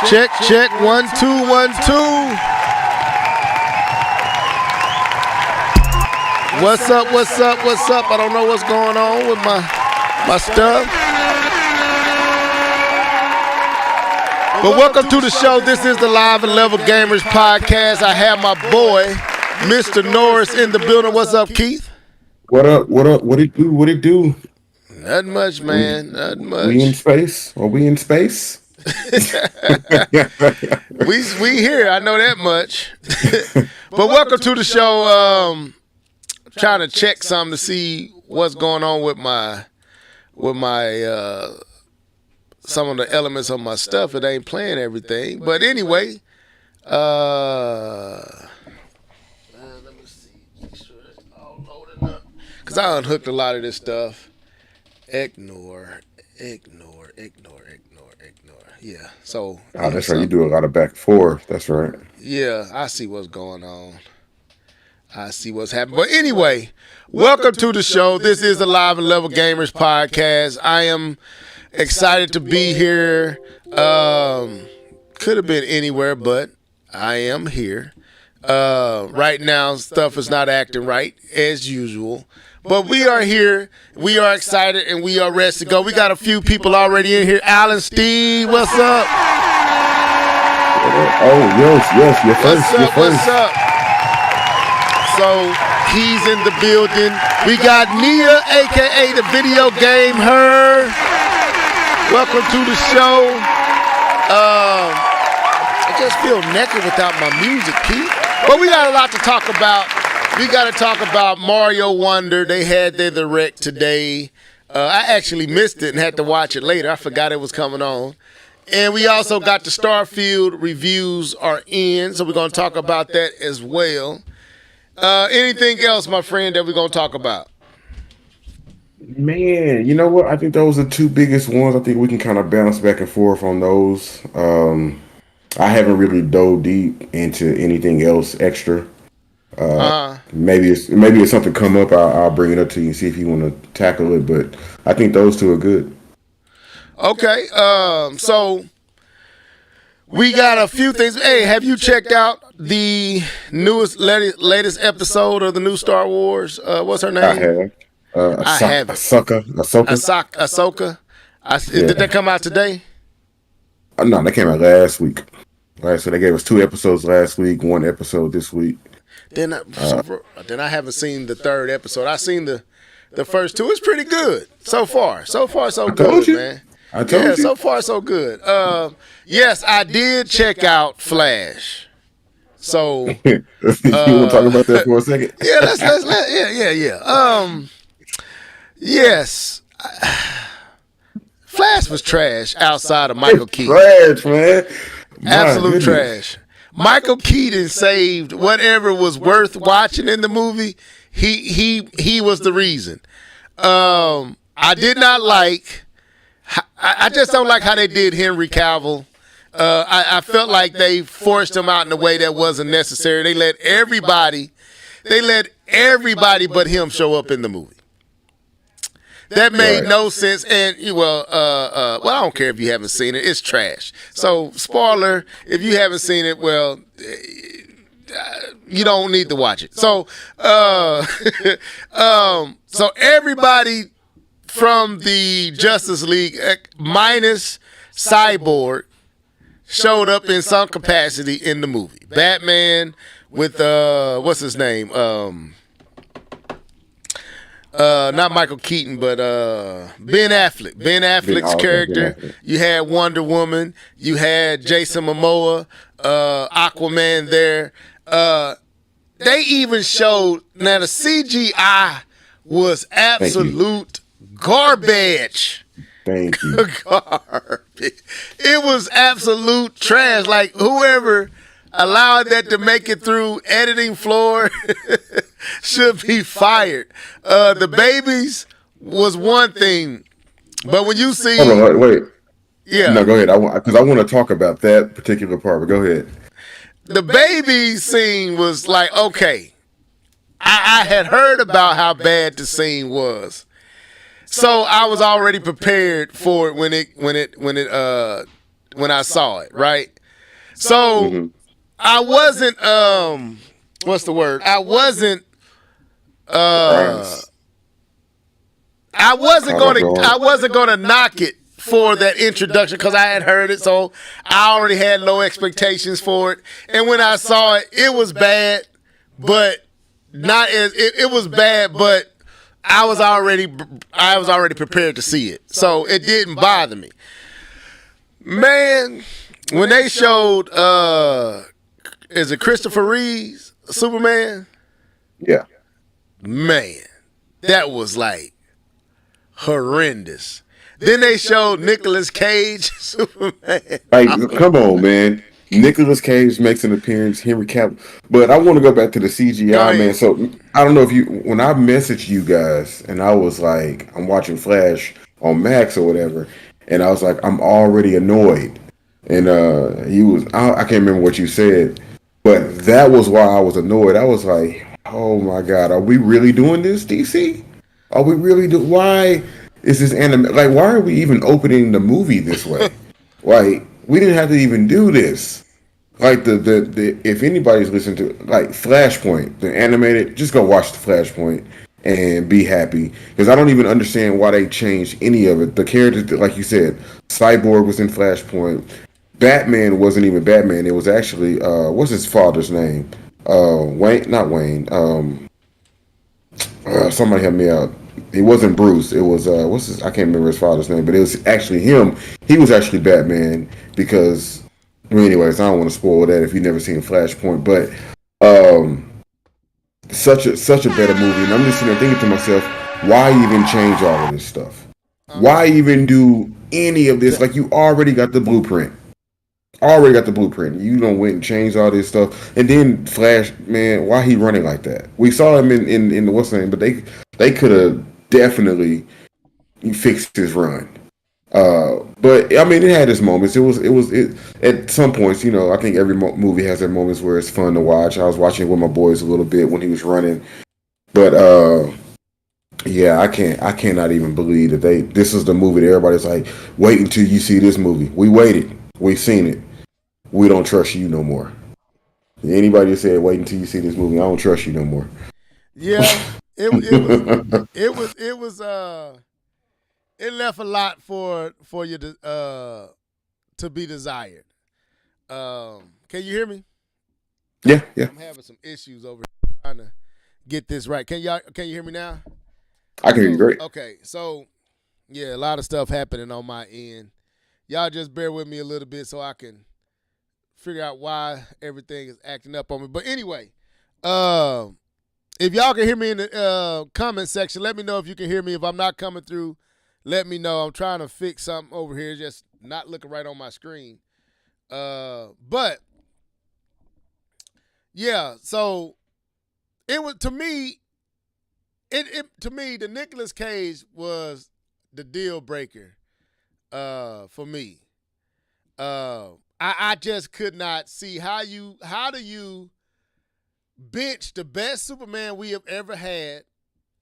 Check, check, 1, 2, 1, 2. What's up, what's up, what's up? I don't know what's going on with my stuff. But welcome to the show. This is the Live and Level Gamers podcast. I have my boy, Mr. Norris, in the building. What's up, Keith? What up, what up? What it do, what it do? Nothing much, man. Nothing much. We in space? Are we in space? we here, I know that much. But welcome to the show. Trying to check something to see what's going on with my some of the elements of my stuff. It ain't playing everything. But anyway, let me see. Make sure it's all loaded up. Because I unhooked a lot of this stuff. Ignore. Yeah. So. Oh, that's right. You do a lot of back and forth. That's right. Yeah, I see what's going on. I see what's happening. But anyway, welcome to the show. This is the Live and Level Gamers podcast. I am excited to be here. Could have been anywhere, but I am here. Right now, stuff is not acting right, as usual. But we are here. We are excited, and we are ready to go. We got a few people already in here. Alan, Steve, what's up? Oh, yes, you're first. What's up? So he's in the building. We got Nia, a.k.a. the video game her. Welcome to the show. I just feel naked without my music, Keith. But we got a lot to talk about. We got to talk about Mario Wonder. They had their direct today. I actually missed it and had to watch it later. I forgot it was coming on. And we also got the Starfield reviews are in, so we're going to talk about that as well. Anything else, my friend, that we're going to talk about? Man, you know what? I think those are two biggest ones. I think we can kind of bounce back and forth on those. I haven't really dove deep into anything else extra. Maybe it's something come up. I'll bring it up to you and see if you want to tackle it. But I think those two are good. Okay. So we got a few things. Hey, have you checked out the latest episode of the new Star Wars? What's her name? I have. I have it. Ahsoka. Did that come out today? No, that came out last week. So they gave us 2 episodes last week, 1 episode this week. Then I haven't seen the 3rd episode. I seen the first 2. It's pretty good so far. So good, man. I told you. So far so good. Yes, I did check out Flash. So you want to talk about that for a second? Yeah, let's yes. Flash was trash outside of Michael Keaton. Trash, man. Absolute trash. Michael Keaton saved whatever was worth watching in the movie. He was the reason. I did not like. I just don't like how they did Henry Cavill. I felt like they forced him out in a way that wasn't necessary. They let everybody but him show up in the movie. That made no sense. And I don't care if you haven't seen it. It's trash. So, spoiler, if you haven't seen it, well, you don't need to watch it. So, so everybody from the Justice League minus Cyborg showed up in some capacity in the movie. Batman with what's his name? Not Michael Keaton, but Ben Affleck. Ben Affleck's character. You had Wonder Woman. You had Jason Momoa, Aquaman there. They even showed, now the CGI was absolute garbage. Thank you. Garbage. It was absolute trash. Like whoever allowed that to make it through editing floor should be fired. The babies was one thing, but when you see, hold on, wait, yeah, no, go ahead. Because I want to talk about that particular part. But go ahead. The baby scene was like, okay, I had heard about how bad the scene was. So I was already prepared for it when it when I saw it, right? So Mm-hmm. I wasn't what's the word? Surprise. Caught off I guard. wasn't gonna knock it for that introduction because I had heard it, so I already had low expectations for it. And when I saw it, it was bad, but not as it was bad, but I was already prepared to see it, so it didn't bother me. Man, when they showed is it Christopher Reeve's Superman? Yeah. Man, that was like horrendous. Then they showed Nicolas Cage Superman. Like, come on, man. Nicolas Cage makes an appearance. Henry Cavill. But I want to go back to the Go CGI, man. ahead. So I don't know if you, when I messaged you guys, and I was like, I'm watching Flash on Max or whatever, and I was like, I'm already annoyed. And he was, I can't remember what you said, but that was why I was annoyed. I was like, oh my God, are we really doing this, DC? Are we really do? Why is this anime? Like, why are we even opening the movie this way? Like, we didn't have to even do this. Like the if anybody's listening to like Flashpoint, the animated, just go watch the Flashpoint and be happy because I don't even understand why they changed any of it. The characters, like you said, Cyborg was in Flashpoint. Batman wasn't even Batman. It was actually what's his father's name? Wayne, not Wayne. Somebody help me out. It wasn't Bruce. It was what's his? I can't remember his father's name, but it was actually him. He was actually Batman because. Well, anyways, I don't want to spoil that if you've never seen Flashpoint, but such a better movie. And I'm just sitting there thinking to myself, why even change all of this stuff? Why even do any of this? Like you already got the blueprint. Already got the blueprint. You don't went and changed all this stuff, and then Flash, man, why he running like that? We saw him in the what's the name, but they could have definitely fixed his run. But I mean, it had its moments. It at some points, you know. I think every movie has their moments where it's fun to watch. I was watching it with my boys a little bit when he was running, but yeah, I cannot even believe that this is the movie that everybody's like, wait until you see this movie. We waited, we seen it. We don't trust you no more. Anybody that said wait until you see this movie, I don't trust you no more. Yeah, it was it left a lot for you to be desired. Can you hear me? Yeah, yeah, I'm having some issues over here trying to get this right. Can you hear me now? I can hear you great. Okay, so yeah, a lot of stuff happening on my end. Y'all just bear with me a little bit so I can figure out why everything is acting up on me. But anyway, if y'all can hear me in the comment section, let me know if you can hear me. If I'm not coming through, let me know. I'm trying to fix something over here, just not looking right on my screen. But yeah, so it was to me. It to me, the Nicolas Cage was the deal breaker for me. I just could not see how do you bench the best Superman we have ever had.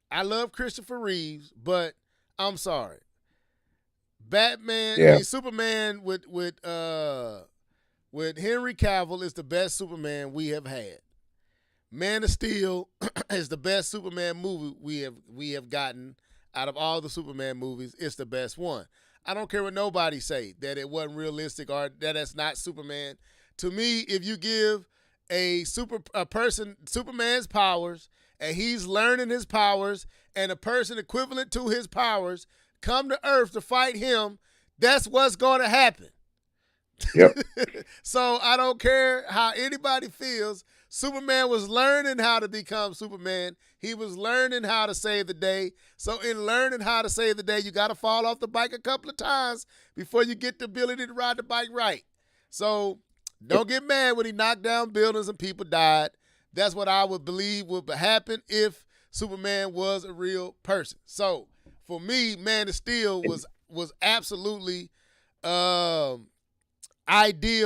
I love Christopher Reeves, but I'm sorry. Batman, I Yeah, mean Superman with Henry Cavill is the best Superman we have had. Man of Steel is the best Superman movie we have gotten out of all the Superman movies. It's the best one. I don't care what nobody say that it wasn't realistic or that it's not Superman. To me, if you give a person Superman's powers and he's learning his powers and a person equivalent to his powers come to Earth to fight him, that's what's going to happen. yep. So I don't care how anybody feels. Superman was learning how to become Superman. He was learning how to save the day. So in learning how to save the day, you got to fall off the bike a couple of times before you get the ability to ride the bike right. So don't get mad when he knocked down buildings and people died. That's what I would believe would happen if Superman was a real person. So for me, Man of Steel was absolutely ideal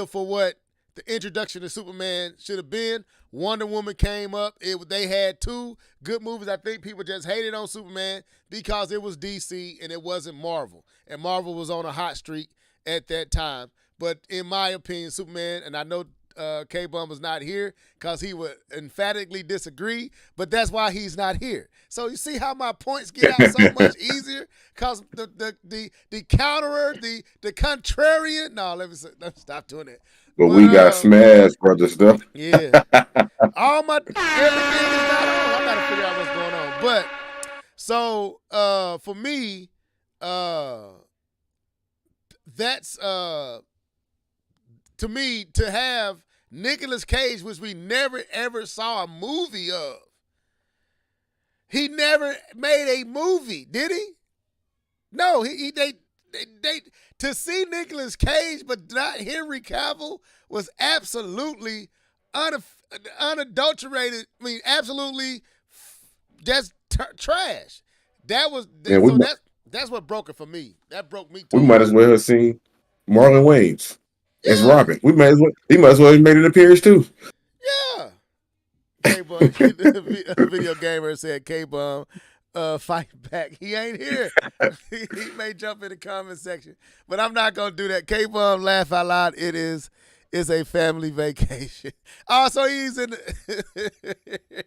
for what the introduction of Superman should have been. Wonder Woman came up. They had two good movies. I think people just hated on Superman because it was DC and it wasn't Marvel. And Marvel was on a hot streak at that time. But in my opinion, Superman, and I know K-Bum was not here because he would emphatically disagree, but that's why he's not here. So you see how my points get out so much easier? Because the counterer, the contrarian, no, let me stop doing it. But we got Smash Brothers stuff. Yeah. All my everything is not on. I gotta figure out what's going on. But so for me, that's to me, to have Nicolas Cage, which we never ever saw a movie of. He never made a movie, did he? No, they to see Nicolas Cage but not Henry Cavill was absolutely unadulterated. I mean, absolutely, that's trash. That was that's what broke it for me. That broke me too. We might as well have seen Marlon Wayans as Robin. He might as well have made an appearance too. Yeah. K-Bum, video gamer said K-Bum fight back. He ain't here. He may jump in the comment section, but I'm not gonna do that. K-Bum, laugh out loud. It's a family vacation. Oh, so he's in the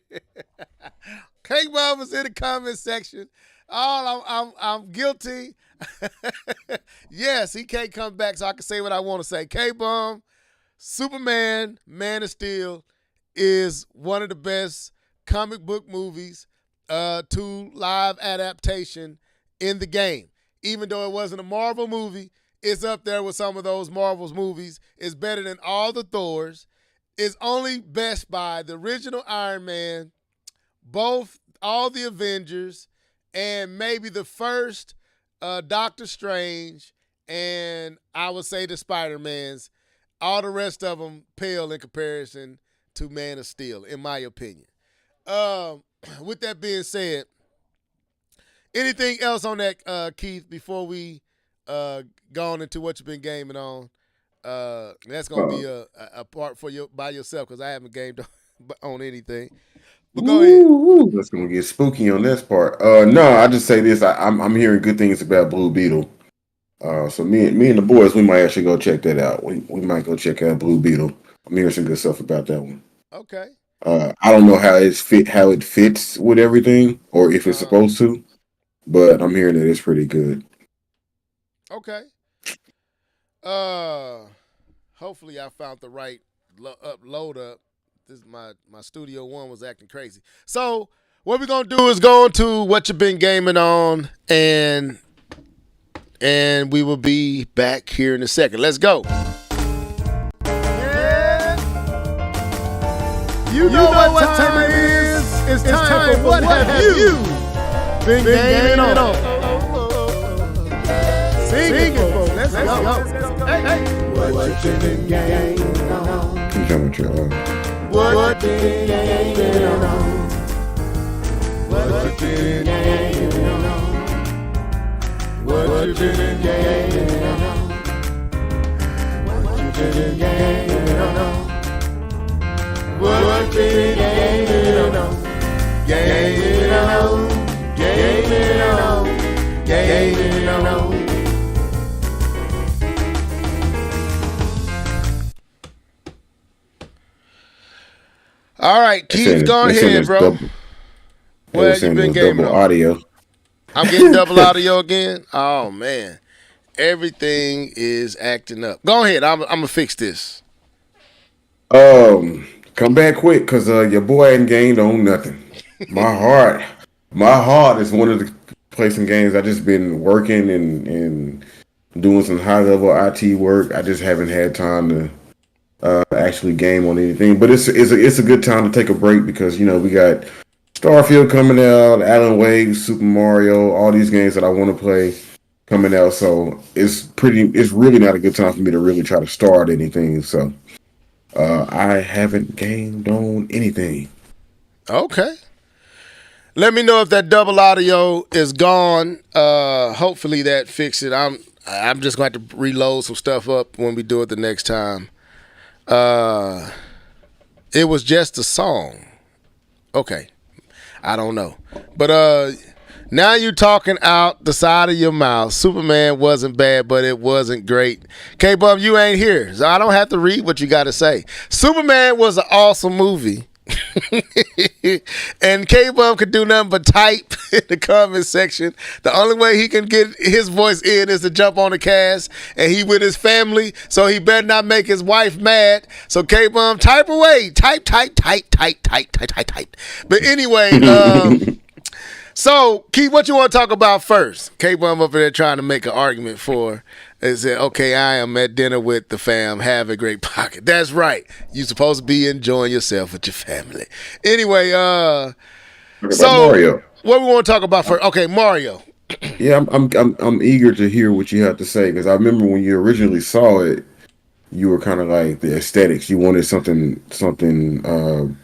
K-Bum was in the comment section. Oh, I'm guilty. Yes, he can't come back, so I can say what I want to say. K-Bum, Superman, Man of Steel is one of the best comic book movies to live adaptation in the game. Even though it wasn't a Marvel movie, it's up there with some of those Marvel's movies. It's better than all the Thors. It's only best by the original Iron Man, all the Avengers, and maybe the first Doctor Strange, and I would say the Spider-Mans. All the rest of them pale in comparison to Man of Steel, in my opinion. With that being said, anything else on that, Keith, before we go on into what you've been gaming on? That's going to be a part for you by yourself because I haven't gamed on anything. But go ahead. That's gonna get spooky on this part. No, I just say this. I'm hearing good things about Blue Beetle. So me and the boys, we might actually go check that out. We might go check out Blue Beetle. I'm hearing some good stuff about that one. Okay. I don't know how it fits with everything, or if it's supposed to, but I'm hearing that it's pretty good. Okay. Hopefully I found the right load up. This is my Studio One was acting crazy. So what we're gonna do is go into what you've been gaming on, and we will be back here in a second. Let's go. Yeah. You know what time it is. It's time for what have you been gaming on. Sing it, folks. Let's go. Hey. What you been gaming on? Keep going with your What you been gaming on? What you been gaming on? What you been gaming on? What you been gaming on? What you been gaming on? Gaming on, gaming on, gaming on. All right, Keith, go ahead, bro. What you been gaming on? Audio. I'm getting double audio again. Oh man, everything is acting up. Go ahead. I'm gonna fix this. Come back quick, because your boy ain't gained on nothing. My heart is one of the placing games. I just been working and doing some high level IT work. I just haven't had time to actually game on anything. But it's a good time to take a break because we got Starfield coming out, Alan Wake, Super Mario, all these games that I want to play coming out. So it's really not a good time for me to really try to start anything. So I haven't gamed on anything. Okay. Let me know if that double audio is gone. Hopefully that fixed it. I'm just going to have to reload some stuff up when we do it the next time. It was just a song. Okay. I don't know. But Now you talking out the side of your mouth. Superman wasn't bad, but it wasn't great. K-Bum, you ain't here, so I don't have to read what you got to say. Superman was an awesome movie. And K-Bum could do nothing but type in the comment section. The only way he can get his voice in is to jump on the cast, and he with his family, so he better not make his wife mad. So K-Bum, type away. Type. But anyway, so Keith, what you want to talk about first? K-Bum up there trying to make an argument for is that, okay, I am at dinner with the fam, have a great pocket. That's right. You're supposed to be enjoying yourself with your family. Anyway, so Mario. What we want to talk about first? Okay, Mario. Yeah, I'm eager to hear what you have to say, because I remember when you originally saw it, you were kind of like the aesthetics. You wanted something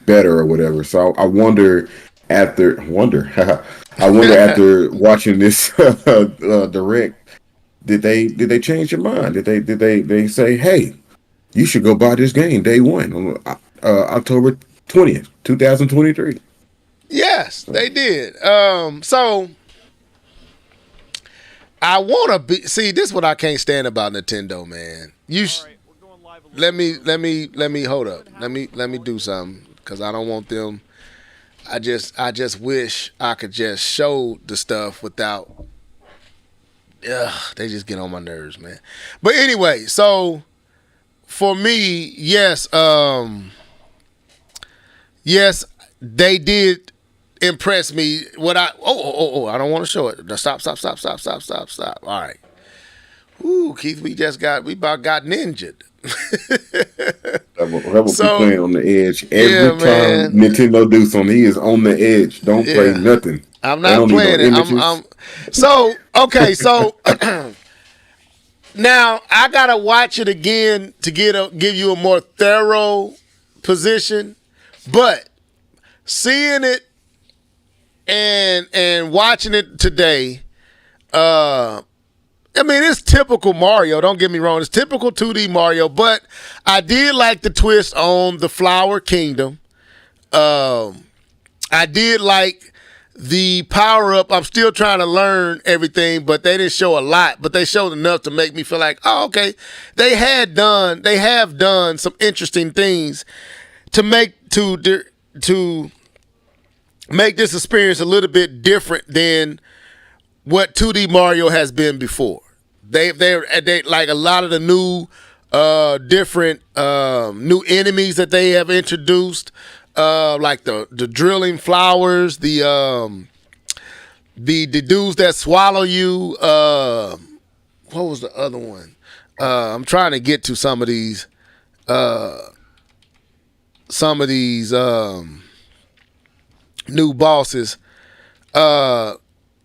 better or whatever. So I wonder after watching this direct, did they change your mind? Did they say, hey, you should go buy this game day one on October 20th, 2023? Yes, they did. So I want to be. See, this is what I can't stand about Nintendo, man. Let me hold up. Let me do something, because I don't want them. I just wish I could just show the stuff without. They just get on my nerves, man. But anyway, so for me, yes, they did impress me. What I don't want to show it. No, stop. All right. Ooh, Keith, we about got ninja'd. That will be playing on the edge every time Nintendo do something. He is on the edge. Don't play nothing. I'm not playing it. So okay, so now I gotta watch it again to give you a more thorough position. But seeing it and watching it today, I mean, it's typical Mario. Don't get me wrong. It's typical 2D Mario, but I did like the twist on the Flower Kingdom. I did like the power-up. I'm still trying to learn everything, but they didn't show a lot, but they showed enough to make me feel like, oh, okay. They have done some interesting things to make this experience a little bit different than what 2D Mario has been before. They like a lot of the new different new enemies that they have introduced, like the drilling flowers, the dudes that swallow you. What was the other one? I'm trying to get to some of these new bosses.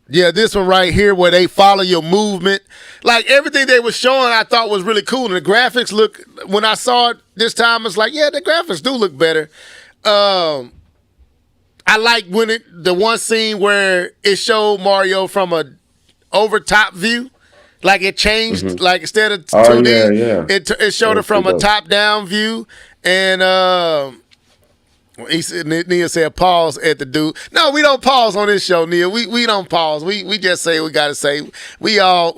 Yeah, this one right here where they follow your movement. Like everything they were showing I thought was really cool. And the graphics look, when I saw it this time, it's like, yeah, the graphics do look better. I like when the one scene where it showed Mario from a over top view. Like it changed, like instead of 2D, it showed it from a top down view. And he said, Neil said, pause at the dude. No, we don't pause on this show, Neil. We don't pause. We just say what we gotta say. We all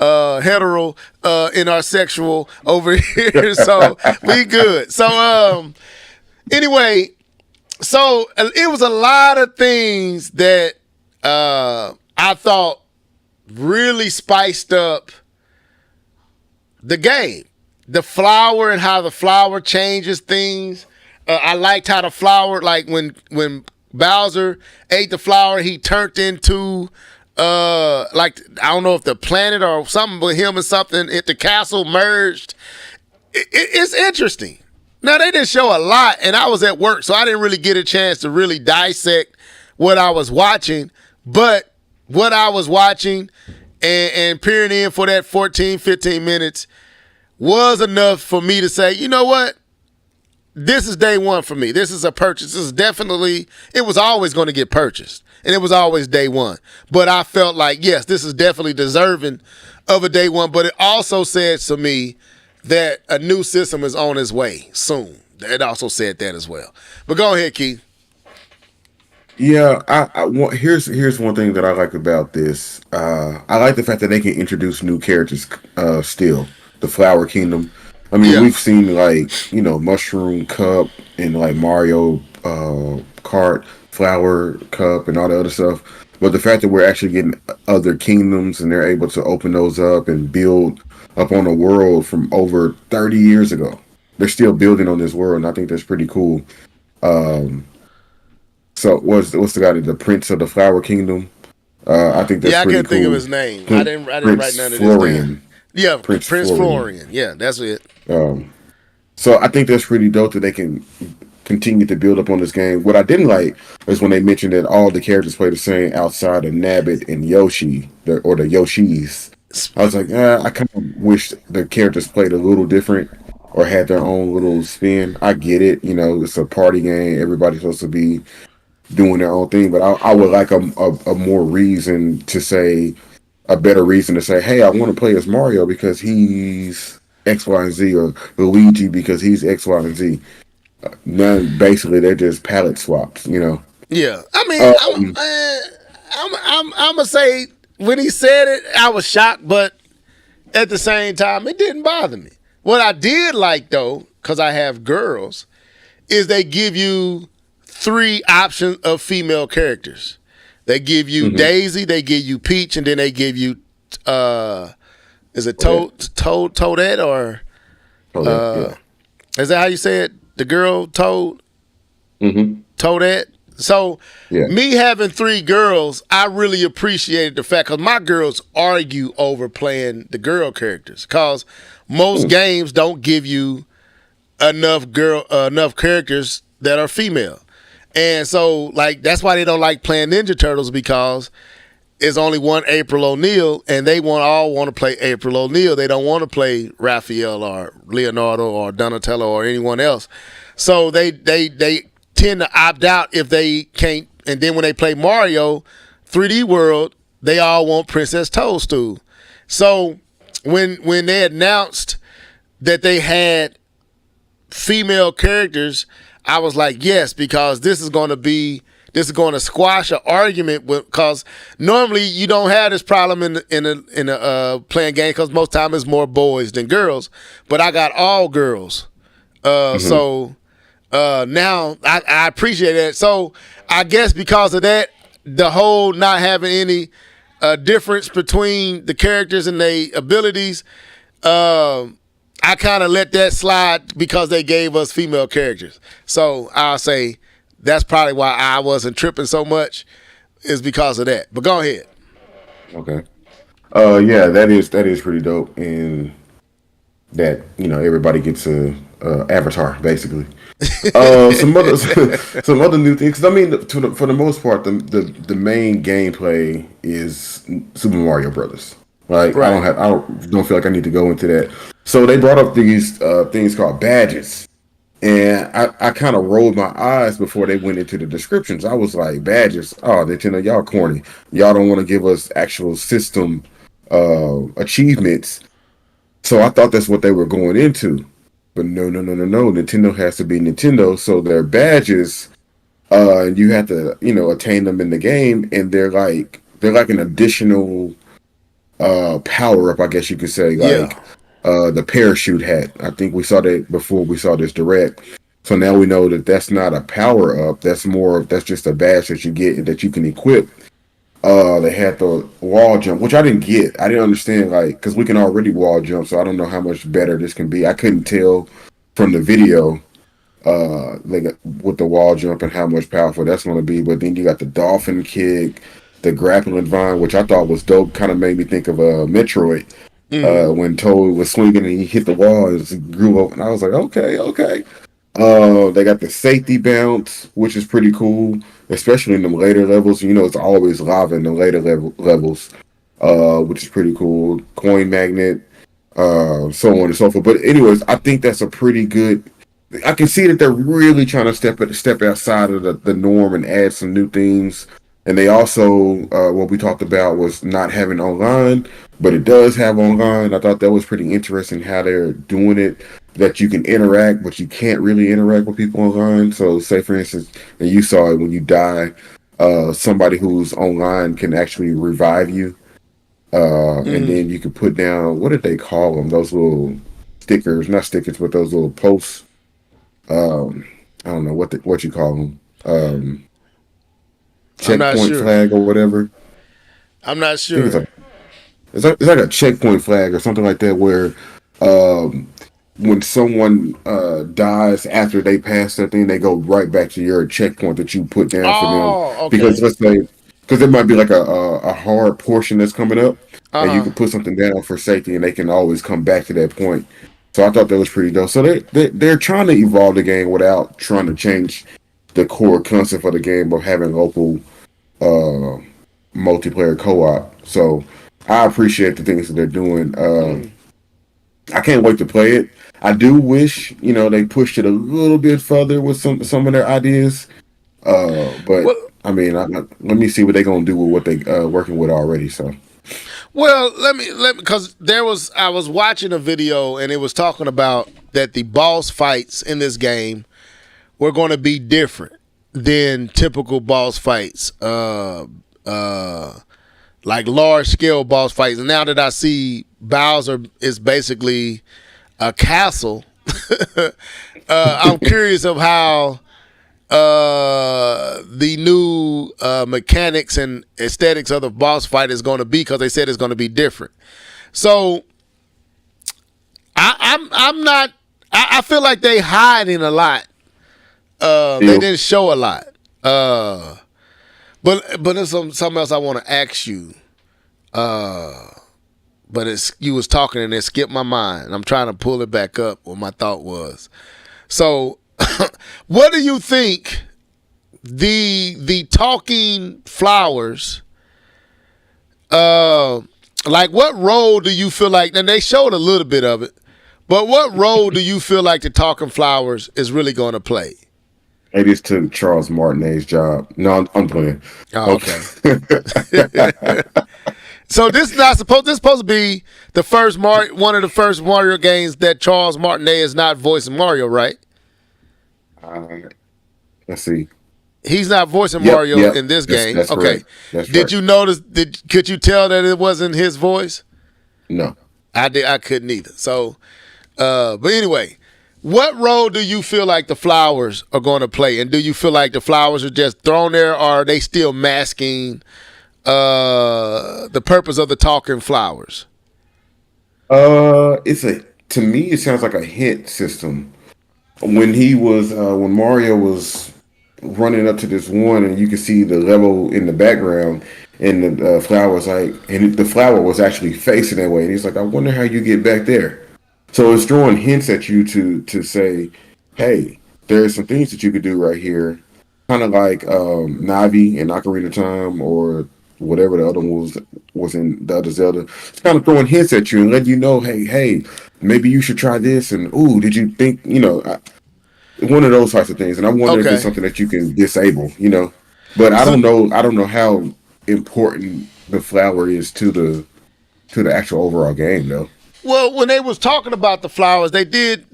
hetero in our sexual over here, so we good. So anyway, so it was a lot of things that I thought really spiced up the game. The flower and how the flower changes things. I liked how the flower, like when Bowser ate the flower, he turned into like, I don't know if the planet or something with him or something, if the castle merged. It's interesting. Now, they didn't show a lot, and I was at work, so I didn't really get a chance to really dissect what I was watching. But what I was watching and peering in for that 14, 15 minutes was enough for me to say, you know what? This is day one for me. This is a purchase. This is definitely, it was always going to get purchased. And it was always day one. But I felt like, yes, this is definitely deserving of a day one. But it also said to me that a new system is on its way soon. It also said that as well. But go ahead, Keith. Yeah, here's one thing that I like about this. I like the fact that they can introduce new characters. Still, the Flower Kingdom. I mean, Yeah, we've seen like Mushroom Cup and like Mario Kart, Flower Cup, and all the other stuff. But the fact that we're actually getting other kingdoms and they're able to open those up and build up on a world from over 30 years ago, they're still building on this world, and I think that's pretty cool. Um, so what's the guy, the Prince of the Flower Kingdom? I think that's yeah. I pretty couldn't think of cool. his name. I didn't write Prince none of this down. Florian. Yeah, Prince Prince Florian. Florian. Yeah, that's it. Um, so I think that's pretty dope that they can continue to build up on this game. What I didn't like is when they mentioned that all the characters play the same outside of Nabbit and Yoshi, or the Yoshis. I was like, I kind of wish the characters played a little different or had their own little spin. I get it, it's a party game. Everybody's supposed to be doing their own thing. But I would like a more reason to say, a better reason to say, hey, I want to play as Mario because he's X, Y, and Z, or Luigi because he's X, Y, and Z. None, basically, they're just palette swaps. Yeah, I mean, Um, I'm gonna say when he said it, I was shocked, but at the same time, it didn't bother me. What I did like though, because I have girls, is they give you three options of female characters. They give you mhm. Daisy, they give you Peach, and then they give you uh is it Toadette. Toadette, or Toadette, yeah. is that how you say it? The girl Hmm. Toadette. So Yeah. me having three girls, I really appreciated the fact because my girls argue over playing the girl characters because most Mm. games don't give you enough characters that are female. And so, like, that's why they don't like playing Ninja Turtles because it's only one April O'Neil, and they all want to play April O'Neil. They don't want to play Raphael or Leonardo or Donatello or anyone else. So they tend to opt out if they can't. And then when they play Mario 3D World, they all want Princess Toadstool. So when they announced that they had female characters, I was like, yes, because this is going to squash an argument because normally you don't have this problem in a playing game because most time it's more boys than girls, but I got all girls, Hmm. so now I appreciate that. So I guess because of that, the whole not having any difference between the characters and their abilities, I kind of let that slide because they gave us female characters. So I'll say that's probably why I wasn't tripping so much is because of that. But go ahead. Okay. Yeah, that is pretty dope, and that everybody gets a avatar basically. Some other some other new things. 'Cause I mean, for the most part, the main gameplay is Super Mario Brothers. Like Right. I don't feel like I need to go into that. So they brought up these things called badges, and I kind of rolled my eyes before they went into the descriptions. I was like, badges? Oh, Nintendo, y'all corny. Y'all don't want to give us actual system achievements. So I thought that's what they were going into. But no, no, no, no, no. Nintendo has to be Nintendo. So their badges, you have to, attain them in the game, and they're like an additional power up, I guess you could say, Yeah. like the parachute hat. I think we saw that before we saw this direct. So now we know that that's not a power up. That's just a badge that you get and that you can equip. They had the wall jump, which I didn't get. I didn't understand, like, because we can already wall jump, so I don't know how much better this can be. I couldn't tell from the video, like with the wall jump and how much powerful that's going to be. But then you got the dolphin kick, the grappling vine, which I thought was dope. Kind of made me think of Metroid Mm-hmm. when Toad was swinging and he hit the wall and it grew up, and I was like, okay, okay. They got the safety bounce, which is pretty cool, especially in the later levels. It's always lava in the later levels, which is pretty cool. Coin magnet, so on and so forth. But anyways, I think that's a pretty good. I can see that they're really trying to step outside of the norm and add some new things. And they also, what we talked about was not having online, but it does have online. I thought that was pretty interesting how they're doing it. That you can interact, but you can't really interact with people online. So, say for instance, and you saw it when you die. somebody who's online can actually revive you. And then you can put down, what did they call them? Those little stickers, not stickers, but those little posts. I don't know what you call them. I'm not Checkpoint sure. flag or whatever. I'm not I think sure. it's like a checkpoint flag or something like that, where um, when someone dies after they pass that thing, they go right back to your checkpoint that you put down for them. Oh, Because okay. let's say, because there might be like a hard portion that's coming up, and you Uh-huh. can put something down for safety, and they can always come back to that point. So I thought that was pretty dope. So they're trying to evolve the game without trying to change the core concept of the game of having local uh, multiplayer co-op. So I appreciate the things that they're doing. I can't wait to play it. I do wish, they pushed it a little bit further with some of their ideas. But Well, I mean, let me see what they're gonna do with what they working with already. So well, let me because I was watching a video and it was talking about that the boss fights in this game were going to be different than typical boss fights. Like large scale boss fights. And now that I see Bowser is basically a castle, I'm curious of how the new mechanics and aesthetics of the boss fight is going to be, because they said it's going to be different. So I'm not. I feel like they hiding a lot. They still, didn't show a lot. But there's something else I want to ask you. But you was talking and it skipped my mind. I'm trying to pull it back up what my thought was. So, what do you think the talking flowers? Like what role do you feel like? And they showed a little bit of it, but what role do you feel like the talking flowers is really going to play? it is to Charles Martinet's job. No, I'm playing. Oh, Okay. okay. So this is not supposed. This is supposed to be the first one of the first Mario games that Charles Martinet is not voicing Mario, right? uh, let's see. He's not voicing Yep, Mario yep. in this That's game. that's Okay. correct. That's Did right. you notice? Could you tell that it wasn't his voice? No. I did. I couldn't either. So, but anyway, what role do you feel like the flowers are going to play, and do you feel like the flowers are just thrown there, or are they still masking the purpose of the talking flowers? It's a to me it sounds like a hint system. When Mario was running up to this one, and you could see the level in the background, and the flowers and the flower was actually facing that way, and he's like, I wonder how you get back there. So it's throwing hints at you to say, hey, there's some things that you could do right here, kind of like Navi and Ocarina of Time, or whatever the other one was in the other Zelda. It's kind of throwing hints at you and letting you know, hey, maybe you should try this. And ooh, did you think, one of those types of things? And I wonder if it's Okay. something that you can disable, But I So, don't know. I don't know how important the flower is to the actual overall game, though. well, when they was talking about the flowers, they did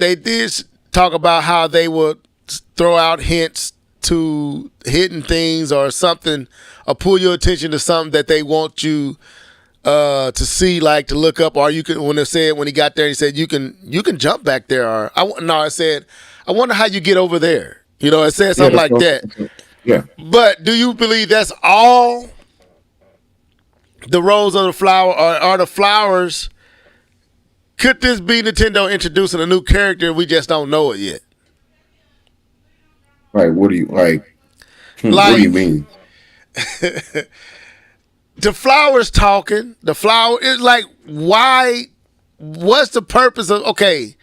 talk about how they would throw out hints to hidden things or something, or pull your attention to something that they want you to see, like to look up, or you can. When he got there, he said you can jump back there, or no, it said I wonder how you get over there. It said Yeah, something like that. yeah. But do you believe that's all the roles of the flower, or are the flowers? Could this be Nintendo introducing a new character? We just don't know it yet. Right. What do you like? What do you Like mean? the flowers talking. The flower is like, why? What's the purpose of? Okay,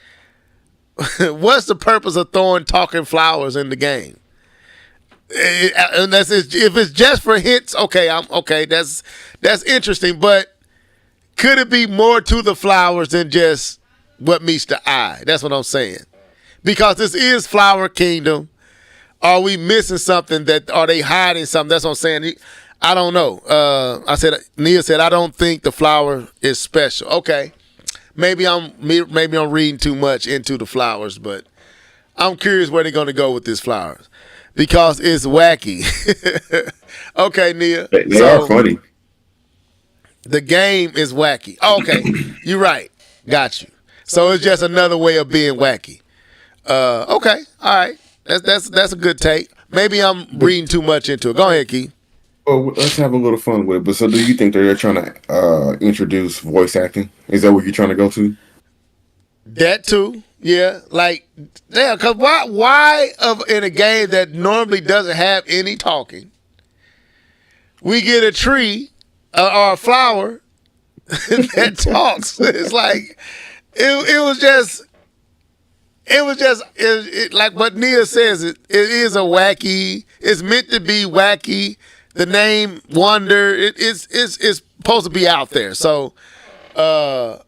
what's the purpose of throwing talking flowers in the game? If it's just for hints. Okay, I'm okay. That's interesting. But could it be more to the flowers than just what meets the eye? That's what I'm saying. Because this is Flower Kingdom. Are we missing something? Are they hiding something? That's what I'm saying. I don't know. Nia said, I don't think the flower is special. Okay, maybe I'm reading too much into the flowers, but I'm curious where they're going to go with these flowers. because it's wacky. Okay, Nia. They are So funny. the game is wacky. Okay, you're right. Got you. So it's just another way of being wacky. Okay, all right. That's a good take. Maybe I'm reading too much into it. Go ahead, Keith. Well, let's have a little fun with it. But so, do you think they're trying to introduce voice acting? Is that what you're trying to go to? That too. Yeah, like yeah. Cause why in a game that normally doesn't have any talking, we get a tree or a flower that talks. It's like it was just. Like what Nia says. It is a wacky. It's meant to be wacky. The name Wonder. It's supposed to be out there. So, but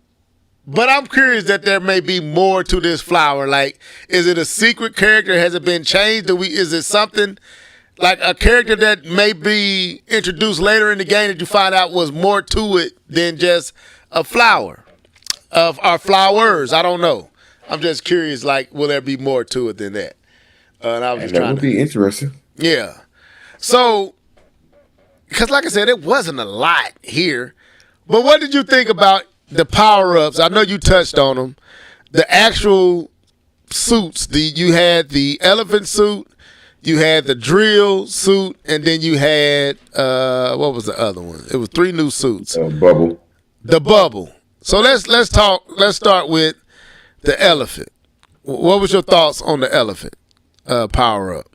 I'm curious that there may be more to this flower. Like, is it a secret character? Has it been changed? Is it something like a character that may be introduced later in the game that you find out was more to it than just a flower of our flowers? I don't know. I'm just curious, like, will there be more to it than that? And I was just That trying would be interesting. yeah. So, because like I said, it wasn't a lot here. But what did you think about the power-ups? I know you touched on them. The actual suits. You had the elephant suit, you had the drill suit, and then you had, what was the other one? It was 3 new suits. Bubble. The bubble. So let's start with the elephant. What was your thoughts on the elephant power up?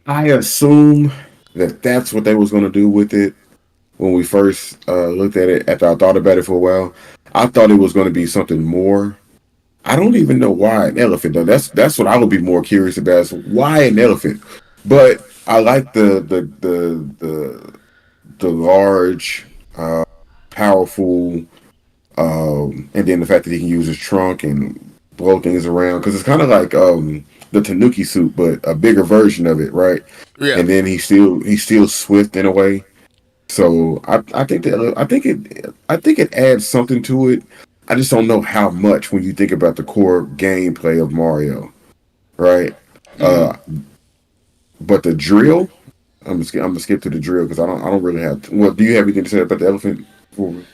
I assume that that's what they was going to do with it when we first looked at it. After I thought about it for a while, I thought it was going to be something more. I don't even know why an elephant though. That's what I would be more curious about. Is why an elephant? But I like the large, powerful. And then the fact that he can use his trunk and blow things around, because it's kind of like the Tanuki suit, but a bigger version of it, right? Yeah. And then he's still swift in a way. So I think it adds something to it. I just don't know how much when you think about the core gameplay of Mario, right? But the drill, I'm gonna skip to the drill because I don't really have. Well, do you have anything to say about the elephant?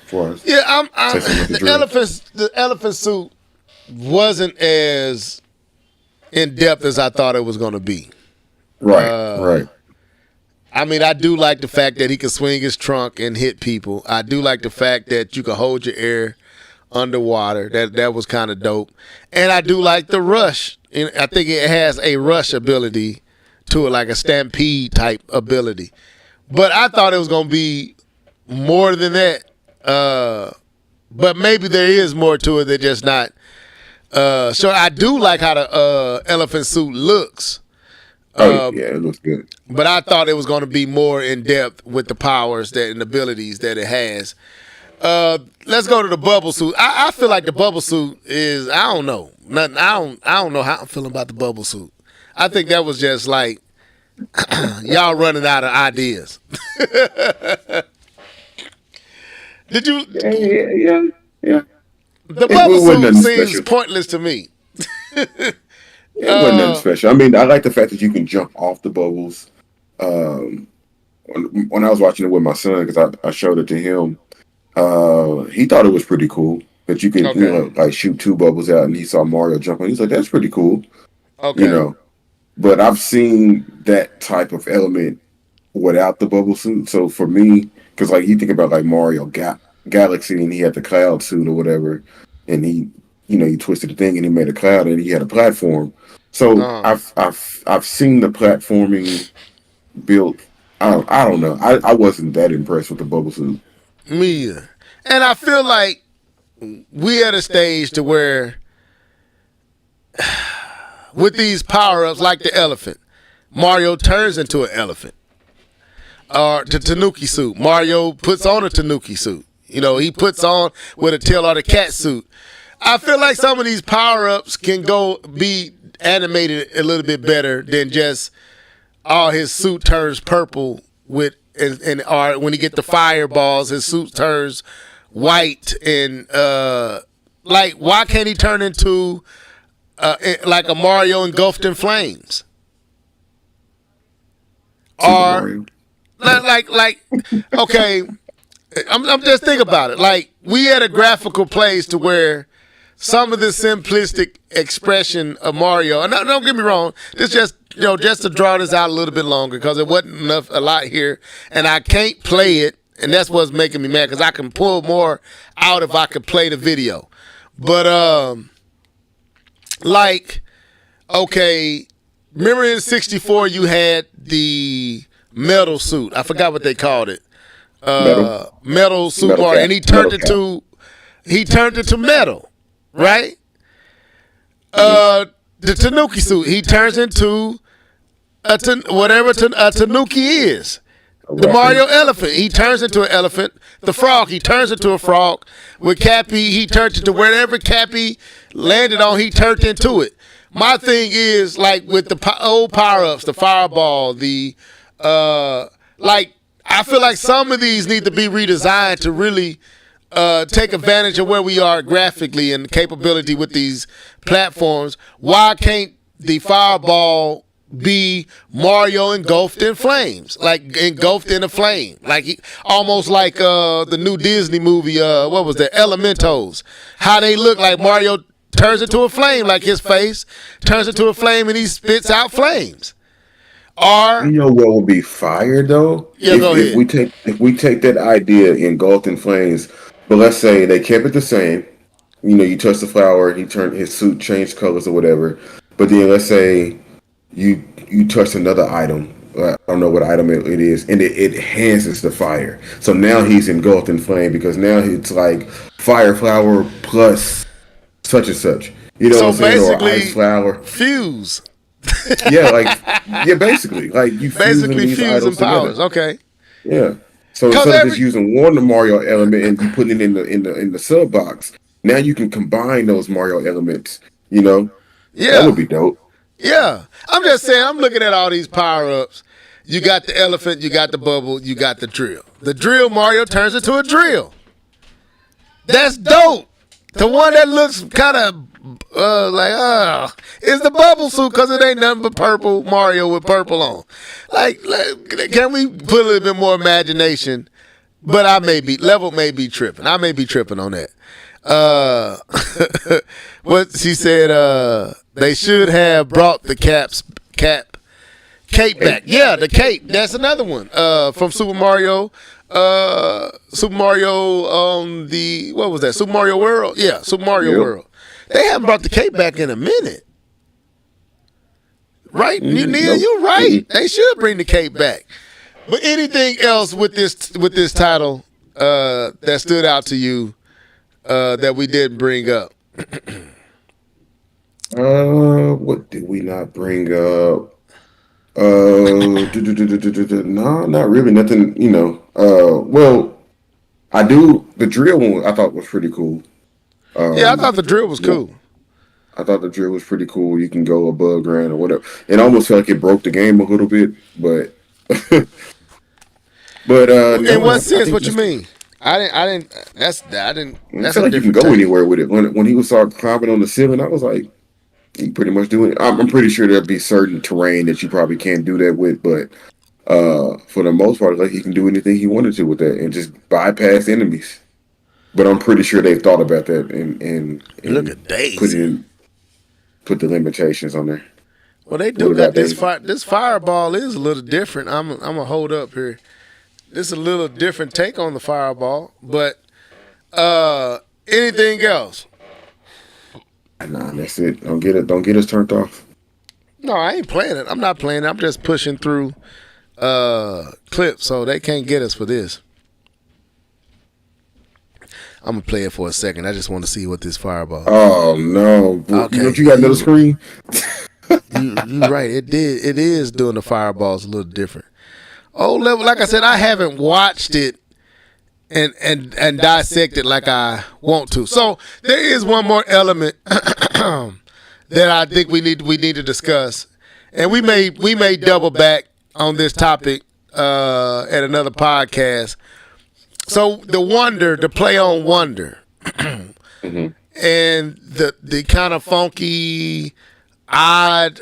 For us? Yeah, the elephant suit wasn't as in depth as I thought it was going to be. Right. I mean, I do like the fact that he can swing his trunk and hit people. I do like the fact that you can hold your air underwater. That was kind of dope. And I do like the rush. I think it has a rush ability to it, like a stampede type ability. But I thought it was going to be more than that. But maybe there is more to it than just not. So I do like how the elephant suit looks. Yeah, it looks good. But I thought it was going to be more in depth with the powers and abilities that it has. Let's go to the bubble suit. I feel like the bubble suit is, I don't know. I don't know how I'm feeling about the bubble suit. I think that was just like y'all running out of ideas. Did you? Yeah. The bubble suit seems pointless to me. It wasn't nothing special. I mean, I like the fact that you can jump off the bubbles. When I was watching it with my son, because I showed it to him, he thought it was pretty cool that you can like shoot 2 bubbles out, and he saw Mario jumping. He's like, "That's pretty cool." Okay. But I've seen that type of element without the bubble suit. So for me, because like you think about like Mario Galaxy, and he had the cloud suit or whatever, and he twisted the thing and he made a cloud and he had a platform. So I've seen the platforming built. I don't know. I wasn't that impressed with the bubble suit. Me either. And I feel like we at a stage to where with these power-ups like the elephant, Mario turns into an elephant. Or the Tanuki suit. Mario puts on a Tanuki suit. He puts on with a tail or the cat suit. I feel like some of these power-ups can be animated a little bit better than just his suit turns purple or when he get the fireballs, his suit turns white and like why can't he turn into like a Mario engulfed in flames? Super Or Mario. like okay, I'm just thinking about it. Like we had a graphical place to where some of the simplistic expression of Mario, and don't get me wrong, this just just to draw this out a little bit longer because it wasn't a lot here, and I can't play it, and that's what's making me mad because I can pull more out if I could play the video. But like okay, remember in '64 you had the metal suit. I forgot what they called it. Metal suit Metal Mario, cap. and he turned into metal, right? The Tanuki suit, he turns into whatever a Tanuki is. The Mario elephant, he turns into an elephant. The frog, he turns into a frog. With Cappy, he turns into wherever Cappy landed on, he turned into it. My thing is, like, with the old power-ups, the fireball, the, like, I feel like some of these need to be redesigned to really take advantage of where we are graphically and capability with these platforms. Why can't the fireball be Mario engulfed in flames, like engulfed in a flame, like almost like the new Disney movie, what was that, Elementos, how they look like Mario turns into a flame, like his face turns into a flame and he spits out flames. Or You know what would be fire though? Yeah, go ahead. If we take that idea engulfed in flames, but let's say they kept it the same. You know, you touch the flower, he turned his suit changed colors or whatever. But then let's say you touch another item. I don't know what item it is, and it enhances the fire. So now he's engulfed in flame because now it's like fire flower plus such and such. You know so what I'm saying? Or ice basically, flower. fuse. Yeah, basically, like you fusing Basically, these fusing items powers. together. Okay. Yeah. So Because instead of just using one Mario element and you putting it in the sub box, now you can combine those Mario elements. You know, that would yeah, be dope. yeah. I'm just saying. I'm looking at all these power ups. You got the elephant. You got the bubble. You got the drill. The drill Mario turns into a drill. That's dope. The one that looks kind of is the bubble suit because it ain't nothing but purple Mario with purple on. Like, can we put a little bit more imagination? But level may be tripping. I may be tripping on that. What she said, they should have brought the cape back. Yeah, the cape. That's another one. From Super Mario. Super Mario on the what was that? Super Mario World? Yeah, Super Mario World. They haven't brought the cape back in a minute. Right? Nope. You're right. They should bring the cape back. But anything else with this title that stood out to you that we didn't bring up? What did we not bring up? No, not really. Nothing. You know. Well, I do. The drill one I thought was pretty cool. Yeah, I thought the drill was cool. I thought the drill was pretty cool. You can go above ground or whatever. It almost felt like it broke the game a little bit, but In no, what I sense? think What you mean? I didn't. That's I didn't. I That's feel a like you can different go take. anywhere with it. When he was start climbing on the ceiling, I was like, you pretty much do it. I'm pretty sure there'll be certain terrain that you probably can't do that with, but for the most part, like he can do anything he wanted to with that and just bypass enemies. But I'm pretty sure they've thought about that and Look at put Daisy. put the limitations on there. Well, they What do got about this Daisy? this fireball is a little different. I'm gonna hold up here. This is a little different take on the fireball, but anything else? Nah, that's it. Don't get us turned off. No, I ain't playing it. I'm not playing it. I'm just pushing through clips, so they can't get us for this. I'm gonna play it for a second. I just want to see what this fireball. Oh no! Okay. Don't you got another screen? You're right. It is doing the fireballs a little different. Oh, level. Like I said, I haven't watched it and dissect it like I want to. So there is one more element that I think we need to discuss, and we may double back on this topic at another podcast. So the play on wonder, Mm-hmm. and the kind of funky odd,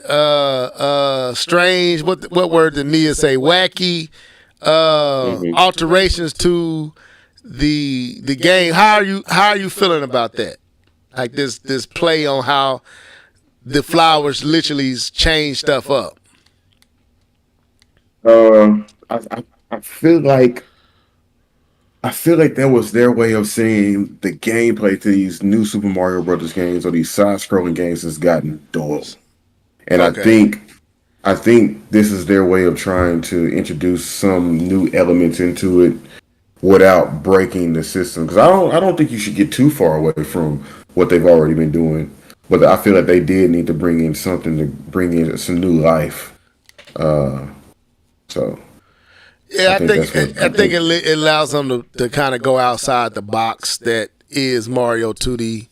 strange. What word did Nia say? Wacky alterations to the game. How are you feeling about that? Like this play on how the flowers literally change stuff up. I feel like that was their way of saying the gameplay to these new Super Mario Brothers games or these side-scrolling games has gotten dull, and Okay. I think this is their way of trying to introduce some new elements into it without breaking the system. Because I don't think you should get too far away from what they've already been doing. But I feel like they did need to bring in something to bring in some new life. So I Yeah, think that's what I I think think. it allows them to kind of go outside the box that is Mario 2D.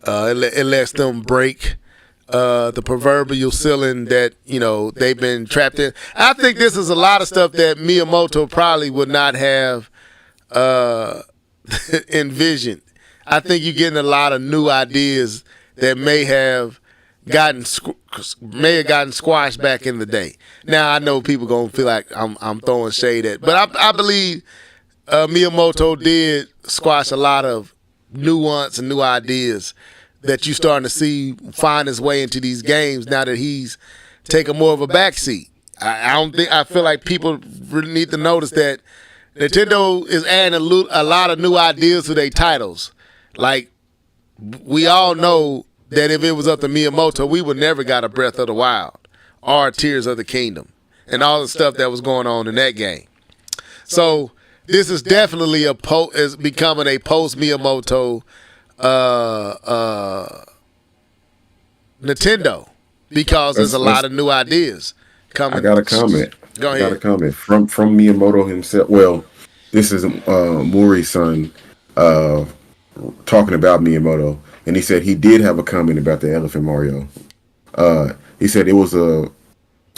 It lets them break the proverbial ceiling that they've been trapped in. I think this is a lot of stuff that Miyamoto probably would not have uh, envisioned. I think you're getting a lot of new ideas that gotten may have gotten squashed back in the day. Now I know people gonna feel like I'm throwing shade at, but I believe Miyamoto did squash a lot of nuance and new ideas that you starting to see find his way into these games now that he's taking more of a backseat. I don't think I feel like people really need to notice that Nintendo is adding a lot of new ideas to their titles. Like we all know that if it was up to Miyamoto, we would never got a Breath of the Wild or Tears of the Kingdom and all the stuff that was going on in that game. So this is definitely is becoming a post Miyamoto uh, uh, Nintendo because there's a lot Let's of new ideas I coming. got a comment. Go I got a ahead. comment from Miyamoto himself. Well, this is Mori's son uh, talking about Miyamoto, and he said he did have a comment about the Elephant Mario. He said it was a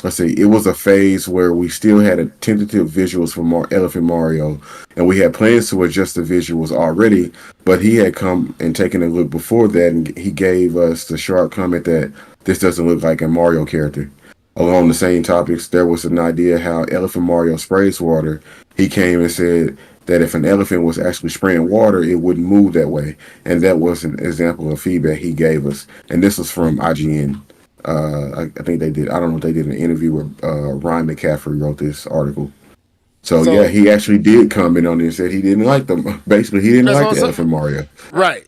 let's see, it was a phase where we still had a tentative visuals for Elephant Mario, and we had plans to adjust the visuals already. But he had come and taken a look before that, and he gave us the sharp comment that this doesn't look like a Mario character. Along the same topics, there was an idea how Elephant Mario sprays water. He came and said that if an elephant was actually spraying water, it wouldn't move that way, and that was an example of feedback he gave us. And this was from IGN. I think they did. I don't know if they did an interview where Ryan McCaffrey wrote this article. So yeah, So he actually did comment on it and said he didn't like them. Basically, he didn't that's like what I'm the saying. Elephant Mario. Right.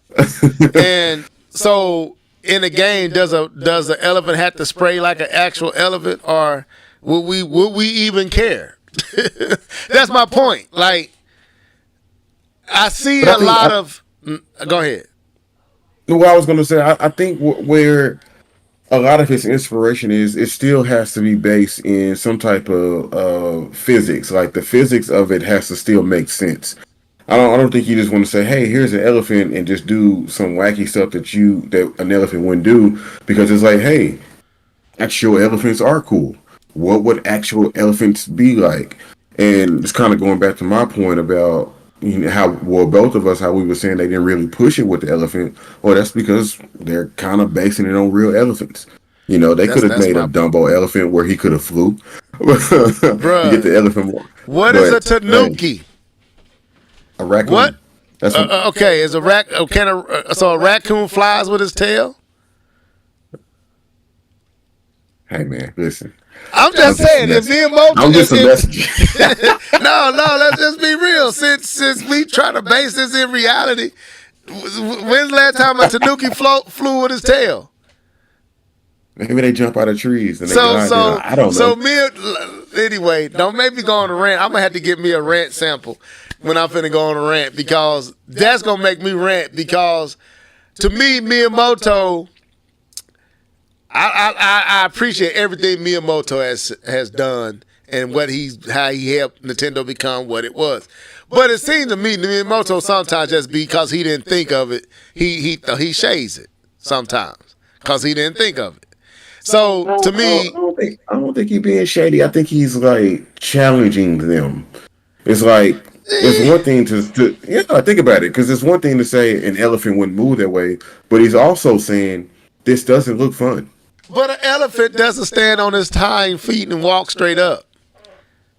And so in the game, does the elephant have to spray like an actual elephant, or would we even care? That's my point. Like I see But I a think lot of. Go ahead. what I was going to say, I think where a lot of his inspiration is, it still has to be based in some type of physics. Like the physics of it has to still make sense. I don't think you just want to say, "Hey, here's an elephant," and just do some wacky stuff that an elephant wouldn't do, because it's like, "Hey, actual elephants are cool. What would actual elephants be like?" And it's kind of going back to my point about how well both of us how we were saying they didn't really push it with the elephant. Well, that's because they're kind of basing it on real elephants. They could have That's made a my point, Dumbo elephant where he could have flew. You get bruh. the elephant more, What is a but hey, tanuki? a What? raccoon. That's what. Okay, is a can so a raccoon flies with his tail? Hey man, listen. I'm I'm just just a saying, if mess. me and Mo, I'm just a messenger. no, let's just be real. Since we try to base this in reality, when's the last time a tanuki flew with his tail? Maybe they jump out of trees and they So glide down. so I don't so know. me anyway. Don't make me go on a rant. I'm gonna have to get me a rant sample when I'm finna go on a rant because that's gonna make me rant because to me Miyamoto. I appreciate everything Miyamoto has done and how he helped Nintendo become what it was. But it seems to me Miyamoto sometimes just because he didn't think of it, he shades it sometimes because he didn't think of it. So to me, I don't think he's being shady. I think he's like challenging them. It's like it's eh, one thing to yeah, think about it, because it's one thing to say an elephant wouldn't move that way, but he's also saying this doesn't look fun. But an elephant doesn't stand on its hind feet and walk straight up.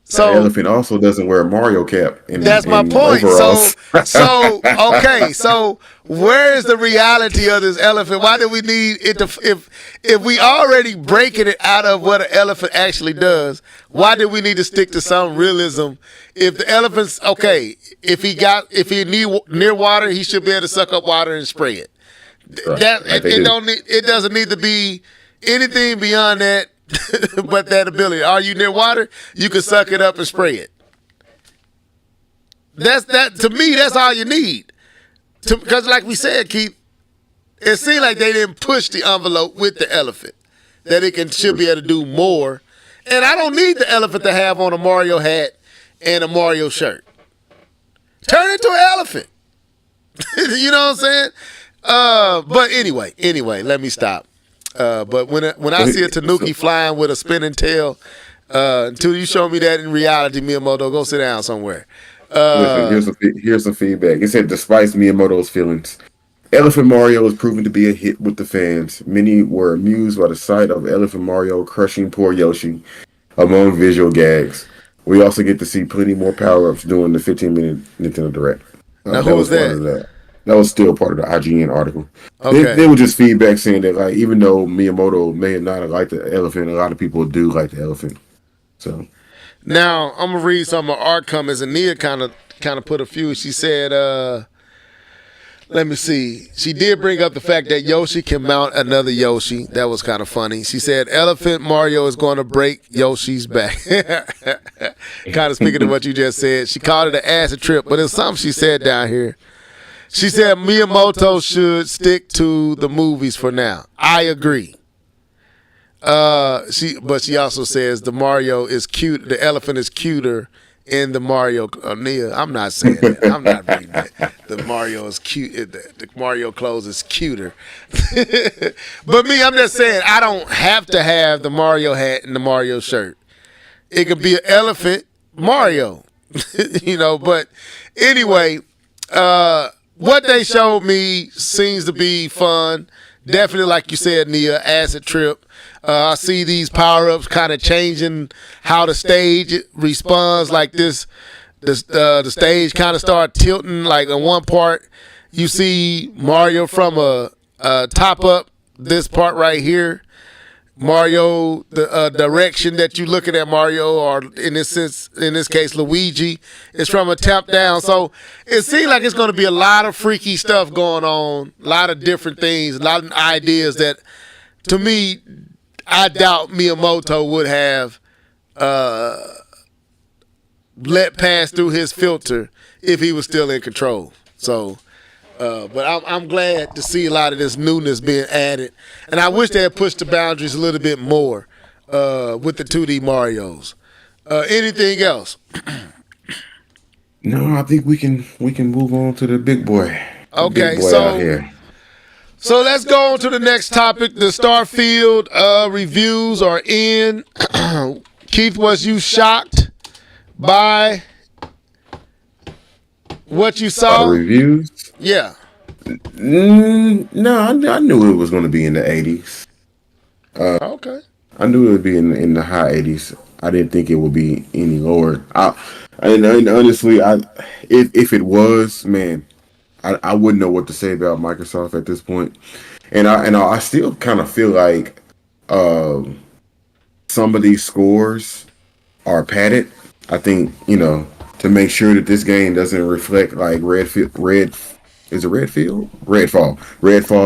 So the elephant also doesn't wear a Mario cap that's my in point. overalls. Okay. So where is the reality of this elephant? Why do we need it to? If we already breaking it out of what an elephant actually does, why do we need to stick to some realism? If the elephant's okay, if he near water, he should be able to suck up water and spray it. Right. It doesn't need to be anything beyond that. But that ability. Are you near water? You can suck it up and spray it. To me, that's all you need. Because like we said, Keith, it seemed like they didn't push the envelope with the elephant. That it should be able to do more. And I don't need the elephant to have on a Mario hat and a Mario shirt. Turn it into an elephant. You know what I'm saying? But anyway, let me stop. But when I see a Tanuki flying with a spinning tail, until you show me that in reality, Miyamoto, go sit down somewhere. Listen, here's some feedback. It said, despite Miyamoto's feelings, Elephant Mario was proven to be a hit with the fans. Many were amused by the sight of Elephant Mario crushing poor Yoshi among visual gags. We also get to see plenty more power-ups during the 15-minute Nintendo Direct. Now, who was part of that? That was still part of the IGN article. Okay. They were just feedback saying that, like, even though Miyamoto may have not liked the elephant, a lot of people do like the elephant. So now I'm gonna read some of our comments, and Nia kind of put a few. She said, let me see. She did bring up the fact that Yoshi can mount another Yoshi. That was kind of funny. She said Elephant Mario is going to break Yoshi's back. Kind of speaking to what you just said. She called it an acid trip, but it's something she said down here. She said Miyamoto should stick to the movies for now. I agree. She also says the Mario is cute. The elephant is cuter in the Mario. Nia, I'm not saying that. I'm not reading that. The Mario is cute. The Mario clothes is cuter. But me, I'm just saying I don't have to have the Mario hat and the Mario shirt. It could be an elephant Mario, But anyway, what they showed me seems to be fun. Definitely, like you said, Nia, acid trip. I see these power-ups kind of changing how the stage responds. Like this, the stage kind of start tilting. Like in one part, you see Mario from a top up. This part right here, Mario, the direction that you're looking at Mario, or in this case, Luigi, is from a top down. So it seems like it's going to be a lot of freaky stuff going on, a lot of different things, a lot of ideas that, to me, I doubt Miyamoto would have let pass through his filter if he was still in control. So, but I'm glad to see a lot of this newness being added, and I wish they had pushed the boundaries a little bit more with the 2D Marios. Anything else? no, I think we can move on to the big boy. Okay, big boy out here. So let's go on to the next topic. The Starfield reviews are in. Keith, was you shocked by what you saw? Reviews? Yeah. No, I knew it was going to be in the 80s. Okay. I knew it would be in the high 80s. I didn't think it would be any lower. And honestly, if it was, man, I wouldn't know what to say about Microsoft at this point. And I still kind of feel like some of these scores are padded. I think, to make sure that this game doesn't reflect like Redfall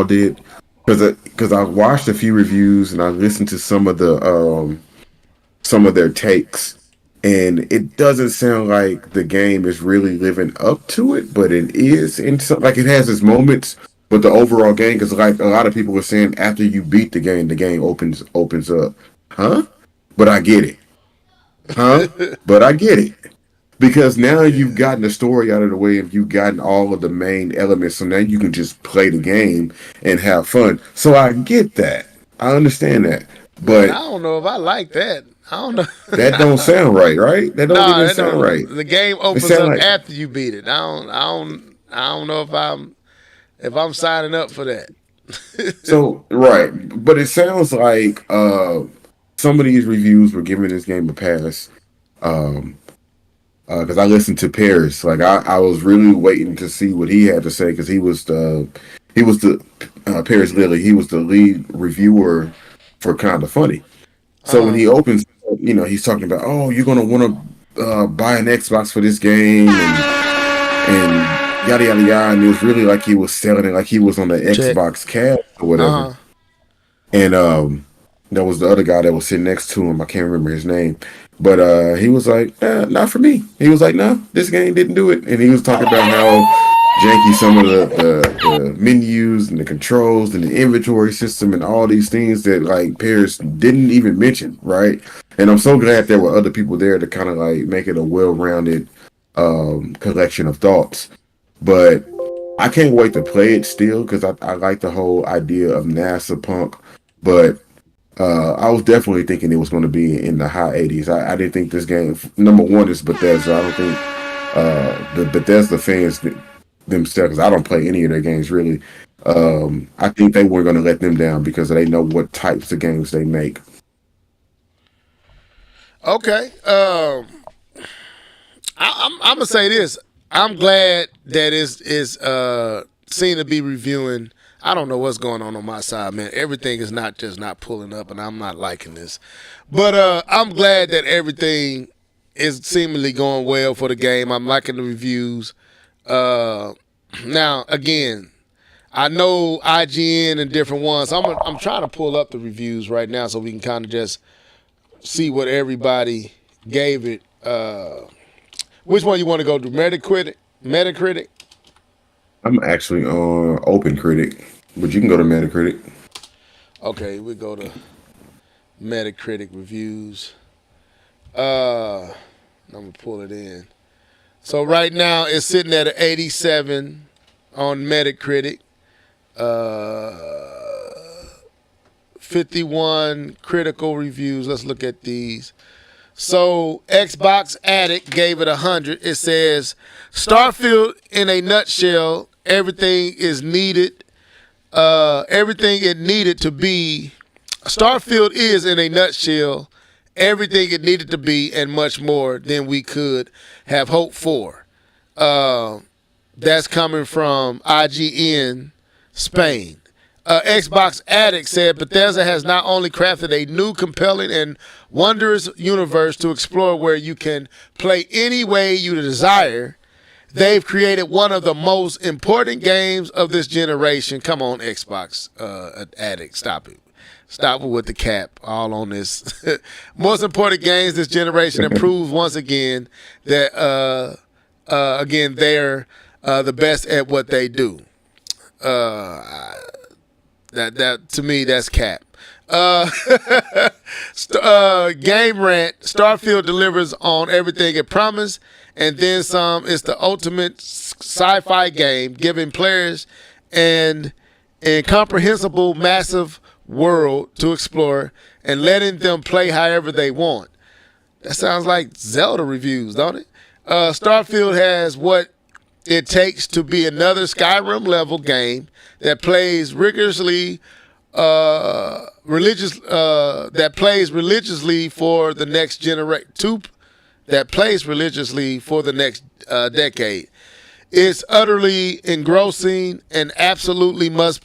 did. Because I watched a few reviews and I listened to some of their takes, and it doesn't sound like the game is really living up to it, but it is. And like it has its moments, but the overall game, because like a lot of people were saying, after you beat the game opens up. Huh? But I get it. Huh? But I get it. Because now you've gotten the story out of the way and you've gotten all of the main elements, so now you can just play the game and have fun. So I get that. I understand that. But I don't know if I like that. I don't know. That don't sound right? That don't even sound right. The game opens up after you beat it. I don't know if I'm signing up for that. So right, but it sounds like some of these reviews were giving this game a pass. Um, because I listened to Paris. Like I was really waiting to see what he had to say because he was the Paris Lilly. He was the lead reviewer for Kinda Funny. So when he opens, he's talking about, oh, you're gonna want to buy an Xbox for this game and yada yada yada. And it was really like he was selling it like he was on the Check. Xbox cast or whatever. And there was the other guy that was sitting next to him. I can't remember his name. But he was like, not for me. He was like, no, this game didn't do it. And he was talking about how janky some of the menus and the controls and the inventory system and all these things that like Paris didn't even mention, right? And I'm so glad there were other people there to kind of like make it a well-rounded collection of thoughts. But I can't wait to play it still because I like the whole idea of NASA punk. But I was definitely thinking it was going to be in the high 80s. I didn't think this game, number one, is Bethesda. I don't think the Bethesda fans themselves, I don't play any of their games really. I think they weren't going to let them down because they know what types of games they make. Okay. I'm gonna say this. I'm glad that is seen to be reviewing. I don't know what's going on my side, man. Everything is not just not pulling up, and I'm not liking this. But I'm glad that everything is seemingly going well for the game. I'm liking the reviews. Now, again, I know IGN and different ones. I'm trying to pull up the reviews right now so we can kind of just see what everybody gave it. Which one you want to go to? Metacritic? Metacritic? I'm actually on OpenCritic, but you can go to Metacritic. Okay, we go to Metacritic reviews. I'm gonna pull it in. So right now it's sitting at an 87 on Metacritic. 51 critical reviews. Let's look at these. So Xbox Addict gave it 100. It says Starfield in a nutshell. Everything is needed. Everything it needed to be. Starfield is in a nutshell everything it needed to be and much more than we could have hoped for. That's coming from IGN Spain. Xbox Addict said Bethesda has not only crafted a new, compelling, and wondrous universe to explore where you can play any way you desire, they've created one of the most important games of this generation. Come on, Xbox Addict, stop it. Stop it with the cap all on this. Most important games this generation, and proves once again that they're the best at what they do. That to me, that's cap. Game Rant, Starfield delivers on everything it promised, and then some. It's the ultimate sci-fi game, giving players an incomprehensible, massive world to explore and letting them play however they want. That sounds like Zelda reviews, don't it? Starfield has what it takes to be another Skyrim level game that plays religiously for the next decade. It's utterly engrossing and absolute must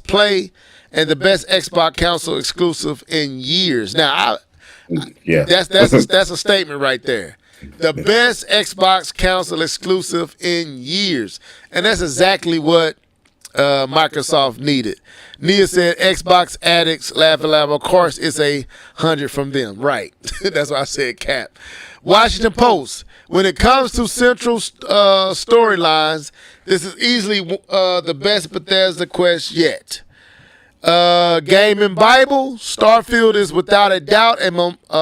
play, and the best Xbox console exclusive in years. Now, that's a statement right there. The best Xbox console exclusive in years, and that's exactly what Microsoft needed. Nia said, "Xbox addicts laugh. Of course, it's 100 from them." Right. That's why I said cap. Washington Post. When it comes to central storylines, this is easily the best Bethesda quest yet. Gaming Bible, Starfield is without a doubt a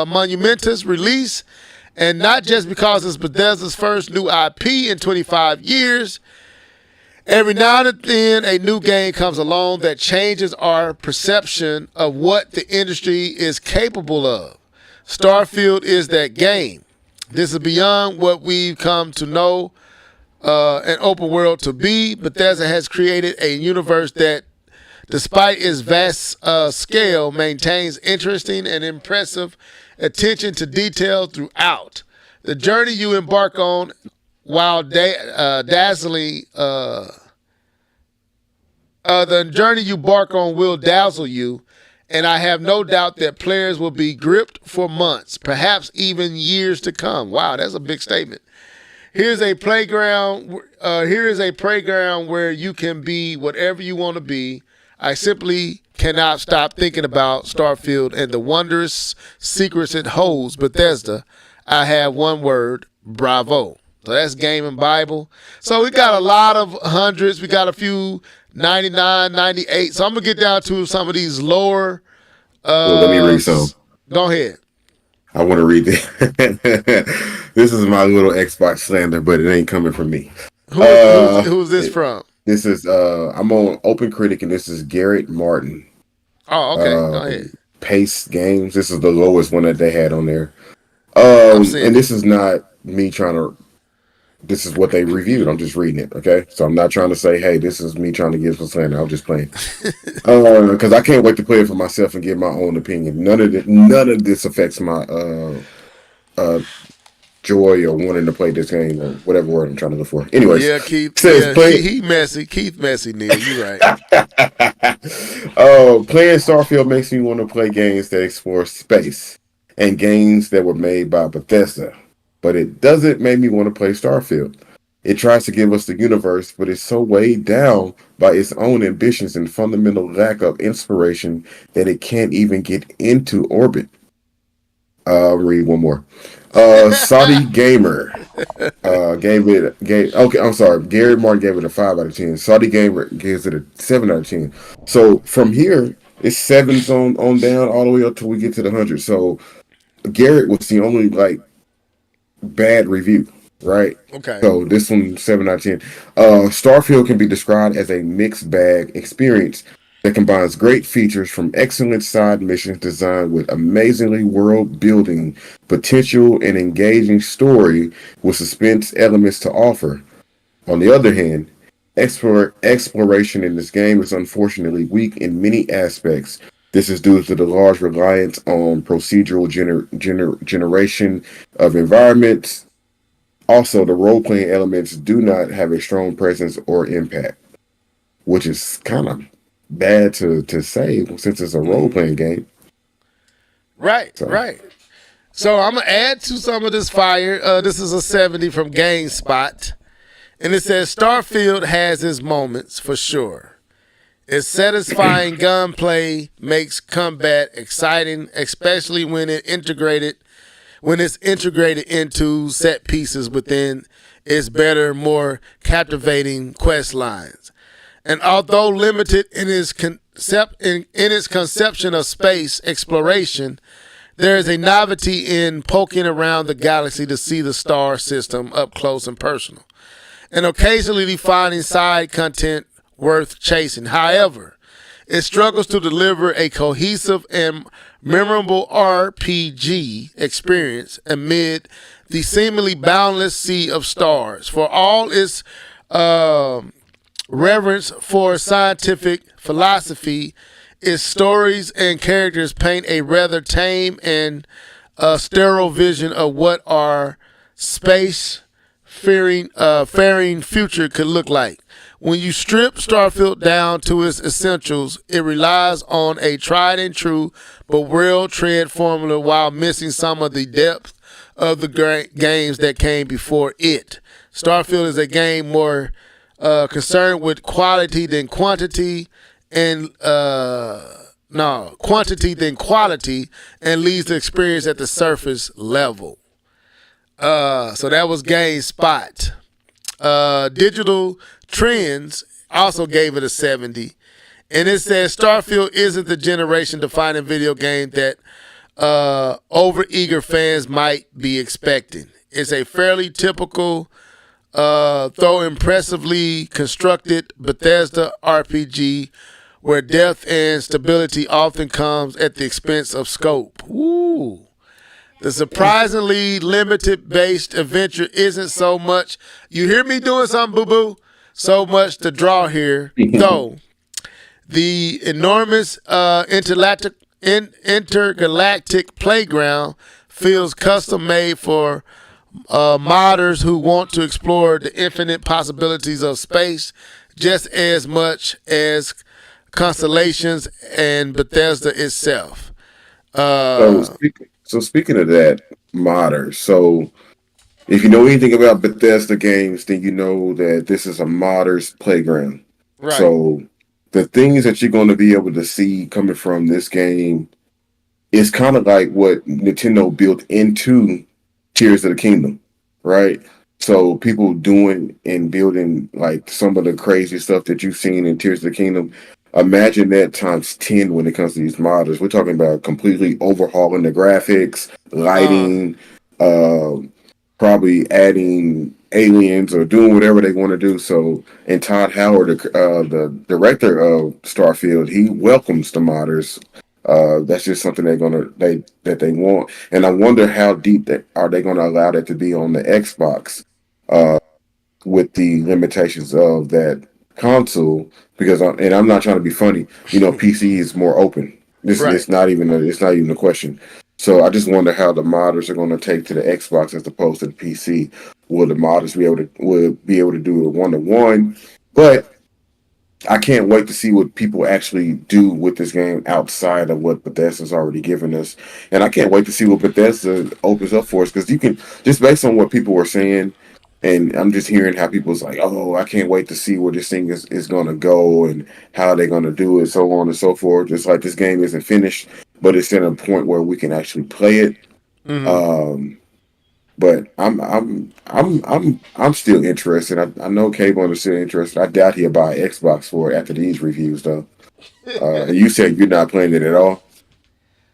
monumentous release, and not just because it's Bethesda's first new IP in 25 years. Every now and then, a new game comes along that changes our perception of what the industry is capable of. Starfield is that game. This is beyond what we've come to know an open world to be. Bethesda has created a universe that, despite its vast scale, maintains interesting and impressive attention to detail throughout. The journey you embark on, while dazzling, the journey you embark on will dazzle you, and I have no doubt that players will be gripped for months, perhaps even years to come. Wow, that's a big statement. Here's a playground. Here is a playground where you can be whatever you want to be. I simply cannot stop thinking about Starfield and the wondrous secrets it holds. Bethesda, I have one word: bravo. So that's Game and Bible. So we got a lot of hundreds. We got a few 99, 98. So I'm going to get down to some of these lower. Well, let me read some. Go ahead. I want to read this. This is my little Xbox slander, but it ain't coming from me. Who's this from? This is, I'm on Open Critic, and this is Garrett Martin. Oh, okay. Go ahead. Pace Games. This is the lowest one that they had on there. And this is not me trying to. This is what they reviewed. I'm just reading it, okay? So I'm not trying to say, hey, this is me trying to give some slander. I'm just playing. Because I can't wait to play it for myself and give my own opinion. None of this affects my joy or wanting to play this game or whatever word I'm trying to look for. Anyways. Yeah, Keith. He messy. Keith messy, Neil. You're right. Playing Starfield makes me want to play games that explore space and games that were made by Bethesda. But it doesn't make me want to play Starfield. It tries to give us the universe, but it's so weighed down by its own ambitions and fundamental lack of inspiration that it can't even get into orbit. I'll read one more. Saudi Gamer gave it. Okay, I'm sorry. Garrett Martin gave it a 5 out of 10. Saudi Gamer gives it a 7 out of 10. So from here, it's 7s on down all the way up till we get to the 100. So Garrett was the only bad review, right? Okay. So this one, 7 out of 10. Starfield can be described as a mixed bag experience that combines great features from excellent side missions designed with amazingly world building potential and engaging story with suspense elements to offer. On the other hand, exploration in this game is unfortunately weak in many aspects. This is due to the large reliance on procedural generation of environments. Also, the role-playing elements do not have a strong presence or impact, which is kind of bad to say since it's a role-playing game. Right. So I'm going to add to some of this fire. This is a 70 from GameSpot. And it says, Starfield has its moments for sure. Its satisfying gunplay makes combat exciting, especially when it's integrated into set pieces within its better, more captivating quest lines. And although limited in its conception of space exploration, there is a novelty in poking around the galaxy to see the star system up close and personal, and occasionally finding side content worth chasing. However, it struggles to deliver a cohesive and memorable RPG experience amid the seemingly boundless sea of stars. For all its reverence for scientific philosophy, its stories and characters paint a rather tame and sterile vision of what our space-faring future could look like. When you strip Starfield down to its essentials, it relies on a tried and true but well-tread formula while missing some of the depth of the games that came before it. Starfield is a game more concerned with quality than quantity, and quantity than quality, and leaves the experience at the surface level. So that was GameSpot. Digital Trends also gave it a 70. And it says Starfield isn't the generation-defining video game that over-eager fans might be expecting. It's a fairly typical, though impressively constructed Bethesda RPG where depth and stability often comes at the expense of scope. Ooh. The surprisingly limited-based adventure isn't so much. You hear me doing something, boo-boo? So much to draw here, though. The enormous intergalactic playground feels custom made for modders who want to explore the infinite possibilities of space just as much as Constellations and Bethesda itself. So speaking of that, modders. So if you know anything about Bethesda games, then you know that this is a modder's playground. Right. So the things that you're going to be able to see coming from this game is kind of like what Nintendo built into Tears of the Kingdom, right? So people doing and building like some of the crazy stuff that you've seen in Tears of the Kingdom. Imagine that times 10 when it comes to these modders. We're talking about completely overhauling the graphics, lighting, probably adding aliens or doing whatever they want to do. So, and Todd Howard, the director of Starfield, he welcomes the modders. That's just something that they want, and I wonder how deep that are they going to allow that to be on the Xbox, with the limitations of that console. Because I'm not trying to be funny. PC is more open. It's not even a question. So I just wonder how the modders are going to take to the Xbox as opposed to the PC. Will the modders be able to do it 1-to-1? But I can't wait to see what people actually do with this game outside of what Bethesda's already given us. And I can't wait to see what Bethesda opens up for us, because you can, just based on what people were saying, and I'm just hearing how people's like, oh, I can't wait to see where this thing is going to go and how they're going to do it, so on and so forth. Just like this game isn't finished, but it's at a point where we can actually play it. Mm-hmm. But I'm still interested. I know K-Bone is still interested. I doubt he'll buy an Xbox for it after these reviews, though. You said you're not playing it at all?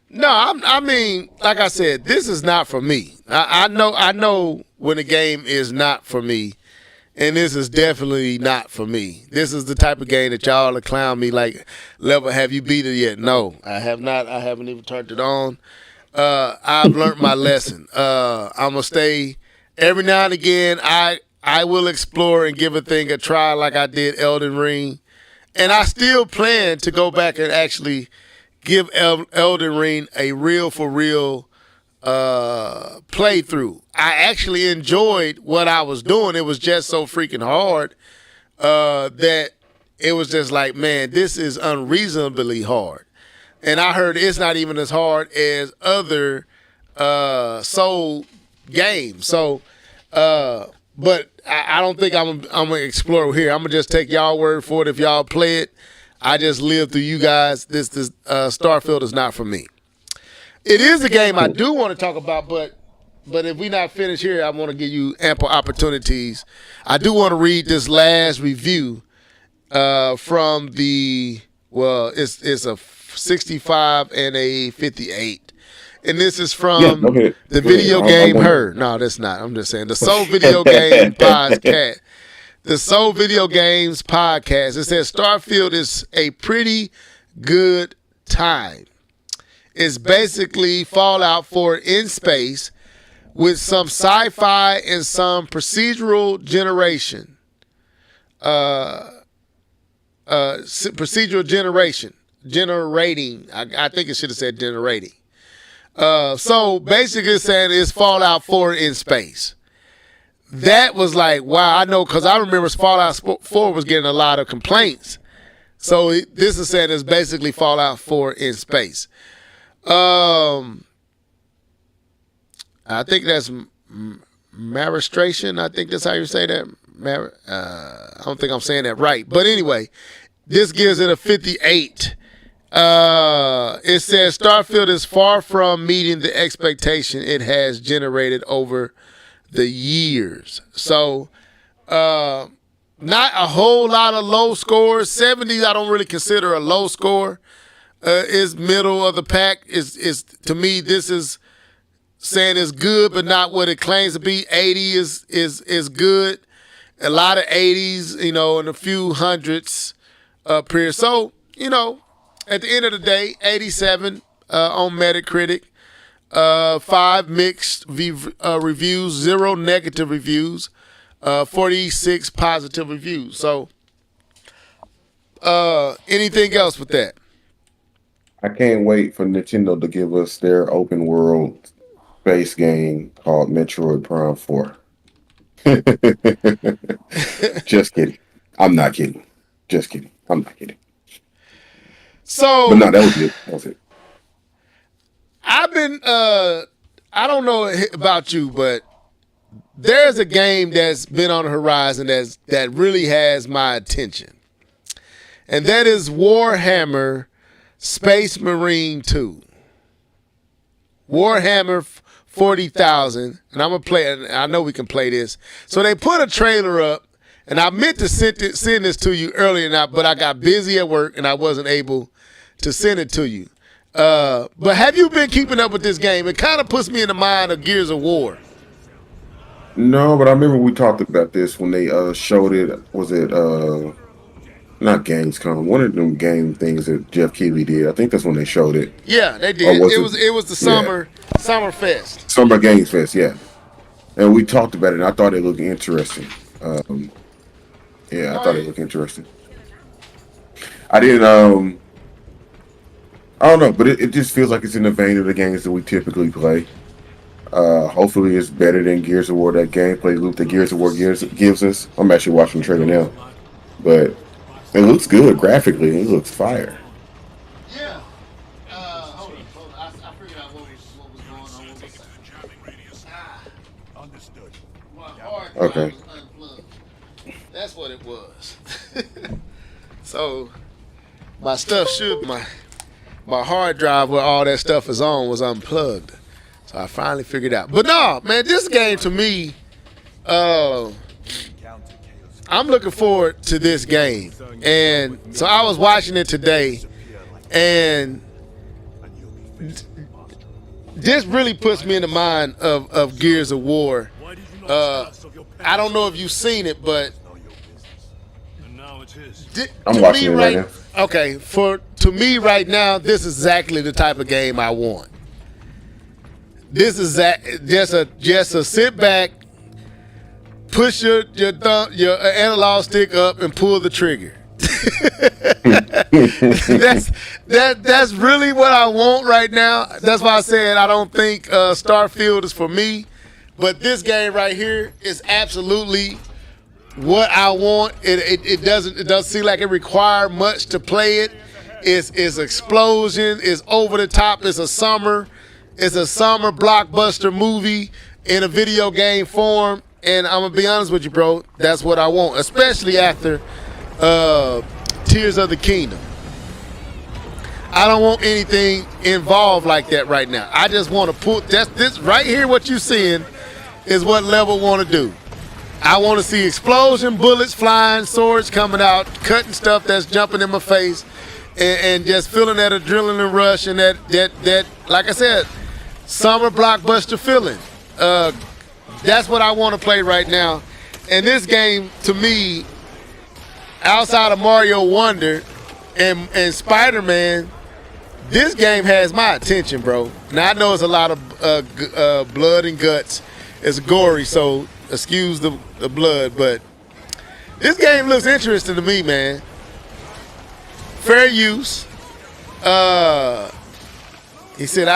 No, I mean, like I said, this is not for me. I know when a game is not for me, and this is definitely not for me. This is the type of game that y'all are clown me like, Level, have you beat it yet? No, I have not. I haven't even turned it on. I've learned my lesson. I'm gonna stay every now and again. I will explore and give a thing a try like I did Elden Ring, and I still plan to go back and actually give Elden Ring a real for real playthrough. I actually enjoyed what I was doing. It was just so freaking hard that it was just like, man, this is unreasonably hard. And I heard it's not even as hard as other Soul games. So, but I don't think I'm gonna explore here. I'm gonna just take y'all word for it. If y'all play it, I just live through you guys. This Starfield is not for me. It is a game I do want to talk about, but if we not finished here, I want to give you ample opportunities. I do want to read this last review from the, well, it's a 65 and a 58. And this is from the video game Her. No, that's not. I'm just saying the Soul Video Game Podcast. The Soul Video Games Podcast. It says Starfield is a pretty good time. It's basically Fallout 4 in space with some sci-fi and some procedural generation. Procedural generating. I think it should have said generating. So basically it's saying it's Fallout 4 in space. That was like, wow, I know, because I remember Fallout 4 was getting a lot of complaints. So this is saying it's basically Fallout 4 in space. I think that's Maristration. I think that's how you say that. I don't think I'm saying that right. But anyway, this gives it a 58. It says Starfield is far from meeting the expectation it has generated over the years. So, not a whole lot of low scores. 70s I don't really consider a low score. Is middle of the pack. Is to me, this is saying it's good, but not what it claims to be. 80 is good. A lot of 80s, and a few hundreds up here. So, at the end of the day, 87 on Metacritic. 5 mixed reviews, 0 negative reviews, 46 positive reviews. So, anything else with that? I can't wait for Nintendo to give us their open world space game called Metroid Prime 4. Just kidding. I'm not kidding. Just kidding. I'm not kidding. So, but no, that was it. That was it. I've been, I don't know about you, but there's a game that's been on the horizon that really has my attention. And that is Warhammer Space Marine 2. Warhammer 40,000. And I'm going to play it. I know we can play this. So they put a trailer up, and I meant to send this to you earlier, but I got busy at work, and I wasn't able to send it to you. But have you been keeping up with this game? It kind of puts me in the mind of Gears of War. No, but I remember we talked about this when they showed it. Was it not Gamescom? One of them game things that Jeff Keighley did. I think that's when they showed it. Yeah, they did. It was the Summer Fest. Summer Games Fest, yeah. And we talked about it, and I thought it looked interesting. I thought it looked interesting. I didn't. I don't know, but it just feels like it's in the vein of the games that we typically play. Hopefully it's better than Gears of War, that gameplay loop that Gears of War gives us. I'm actually watching the trailer now. But it looks good graphically. It looks fire. Yeah. Hold on. I figured out what was going on. Understood. Okay. That's what it was. So my stuff my hard drive where all that stuff is on was unplugged. So I finally figured out. But no, man, this game to me, I'm looking forward to this game. And so I was watching it today, and this really puts me in the mind of Gears of War. I don't know if you've seen it, but I'm watching it right now. Okay, to me right now, this is exactly the type of game I want. This is just a sit back, push your analog stick up and pull the trigger. that's really what I want right now. That's why I said I don't think Starfield is for me, but this game right here is absolutely what I want. It doesn't seem like it requires much to play it. It's explosion. It's over the top. It's a summer blockbuster movie in a video game form. And I'm gonna be honest with you, bro. That's what I want, especially after Tears of the Kingdom. I don't want anything involved like that right now. I just want to put this right here. What you're seeing is what Level want to do. I want to see explosion, bullets flying, swords coming out, cutting stuff that's jumping in my face, and just feeling that adrenaline rush and that like I said, summer blockbuster feeling. That's what I want to play right now. And this game, to me, outside of Mario Wonder and Spider-Man, this game has my attention, bro. Now I know it's a lot of blood and guts. It's gory, so excuse the blood, but this game looks interesting to me, man. Fair use. He said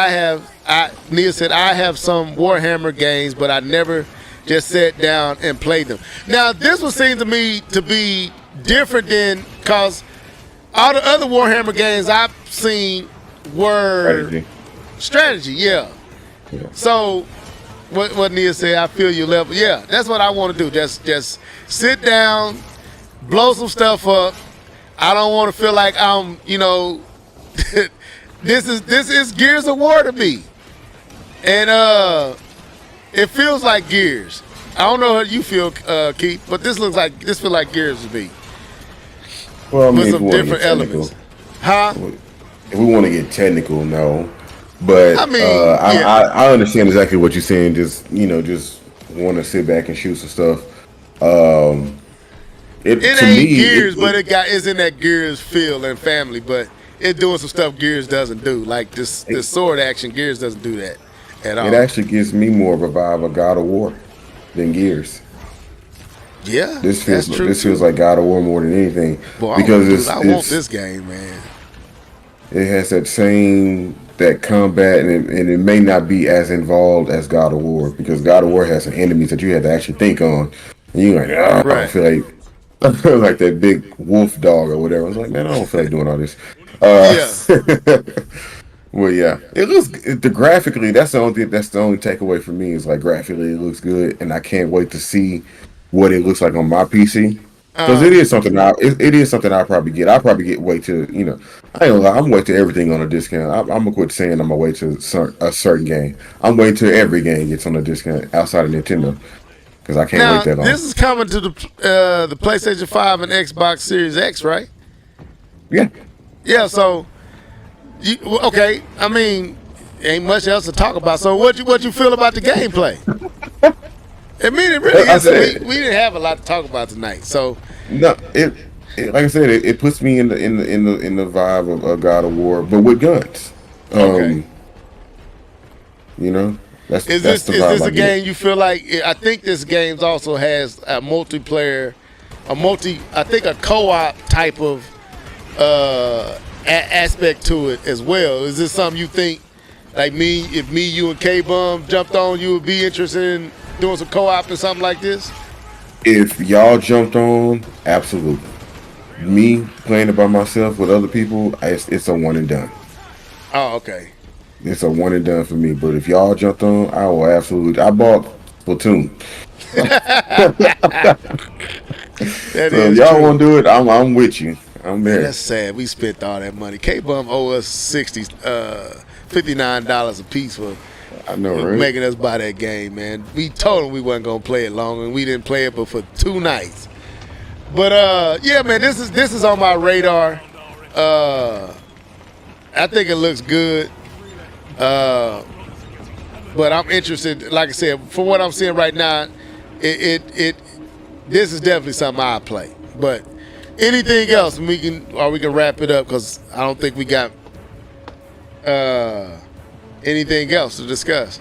Neil said I have some Warhammer games, but I never just sat down and played them. Now this would seem to me to be different than, cause all the other Warhammer games I've seen were strategy, yeah. So what Neil said, I feel your level. Yeah, that's what I want to do. Just sit down, blow some stuff up. I don't want to feel like I'm, this is Gears of War to me. And it feels like Gears. I don't know how you feel, Keith, but this feels like Gears to me. Well, I mean, with some different elements. Huh? If we want to get technical, no. But I mean, I understand exactly what you're saying. Just want to sit back and shoot some stuff. It ain't Gears, but it's in that Gears feel and family. But it's doing some stuff Gears doesn't do, like this sword action. Gears doesn't do that. at It all. actually gives me more of a vibe of God of War than Gears. Yeah, This that's feels true this feels too. like God of War more than anything Boy, because I want this game, man. it has that combat and it may not be as involved as God of War because God of War has some enemies that you have to actually think on. And you're like, "Ah, I don't Right. feel like I feel like that big wolf dog or whatever. I was like, man, I don't feel like doing all this. Yeah. Well, yeah, the graphically. That's the only takeaway for me is like graphically it looks good, and I can't wait to see what it looks like on my PC. Because Uh, it is something I'll probably get. I'll probably get way to I ain't gonna lie. I'm way to everything on a discount. I'm gonna quit saying I'm gonna wait to a certain game. I'm waiting to every game gets on a discount outside of Nintendo because I can't wait Now that long. this is coming to the PlayStation 5 and Xbox Series X, right? Yeah. Yeah. So, okay. I mean, ain't much else to talk about. So, what you feel about the gameplay? I mean, it really I isn't. said We didn't have a lot to talk about tonight. So, no. Like I said, it puts me in the vibe of God of War, but with guns. okay. Um, you know, Is that's this the is vibe this I a get. game you feel like? I think this game also has a multiplayer, I think a co-op type of aspect to it as well. Is this something you think, like me, if me, you, and K Bum jumped on, you would be interested in doing some co-op or something like this? If y'all jumped on, absolutely. Me playing it by myself with other people, it's a one and done. Oh, okay. It's a one and done for me. But if y'all jumped on, I will absolutely. I bought Splatoon, That so if is y'all true. want to do it, I'm with you. I'm Man, there. that's sad. We spent all that money. K Bum owe us $59 a piece I know, for right? making us buy that game, man. We told him we wasn't gonna play it long, and we didn't play it but for 2 nights. But yeah, man, this is on my radar. I think it looks good. But I'm interested. Like I said, from what I'm seeing right now, it this is definitely something I play. But anything else, we can wrap it up because I don't think we got anything else to discuss.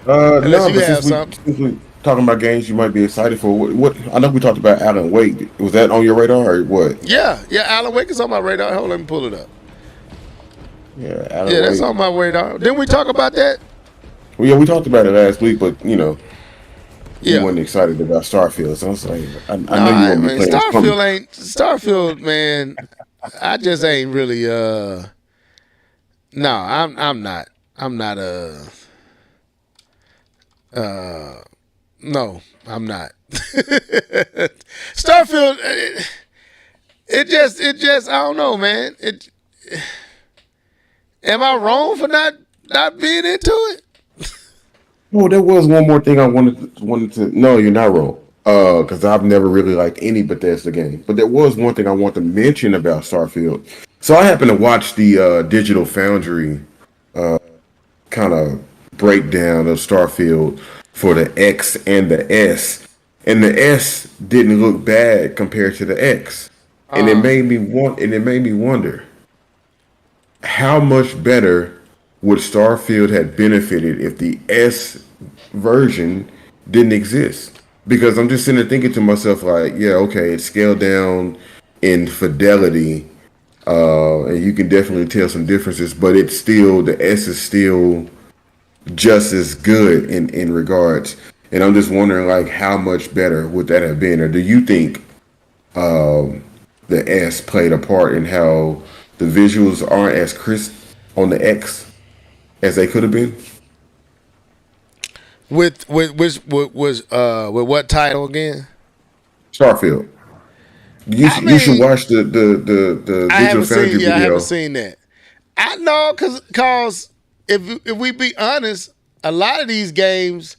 Unless No, you but have something. since we talking about games you might be excited for, what I know we talked about Alan Wake. Was that on your radar or what? Yeah, Alan Wake is on my radar. Hold on, let me pull it up. Yeah, Alan Yeah, that's Wake. on my radar. Didn't we talk about that? Well, yeah, we talked about it last week, but you Yeah. weren't excited about Starfield. So I was like, I No, know you I won't be mean playing some. Starfield, man. I just ain't really no, I'm not. I'm not no, I'm not. Starfield it just I don't know, man. It am I wrong for not being into it? Oh, there was one more thing I wanted to. No, you're not wrong. Because I've never really liked any Bethesda game, but there was one thing I want to mention about Starfield. So I happened to watch the Digital Foundry kind of breakdown of Starfield for the X and the S, and the S didn't look bad compared to the X, and Uh it made me wonder how much better would Starfield have benefited if the S version didn't exist? Because I'm just sitting there thinking to myself, like, yeah, okay, it's scaled down in fidelity, and you can definitely tell some differences, but the S is still just as good in regards. And I'm just wondering, like, how much better would that have been? Or do you think the S played a part in how the visuals aren't as crisp on the X as they could have been? with which with what title again? Starfield. I You should mean, watch the Digital Foundry I haven't video. seen that. I know cause if we be honest, a lot of these games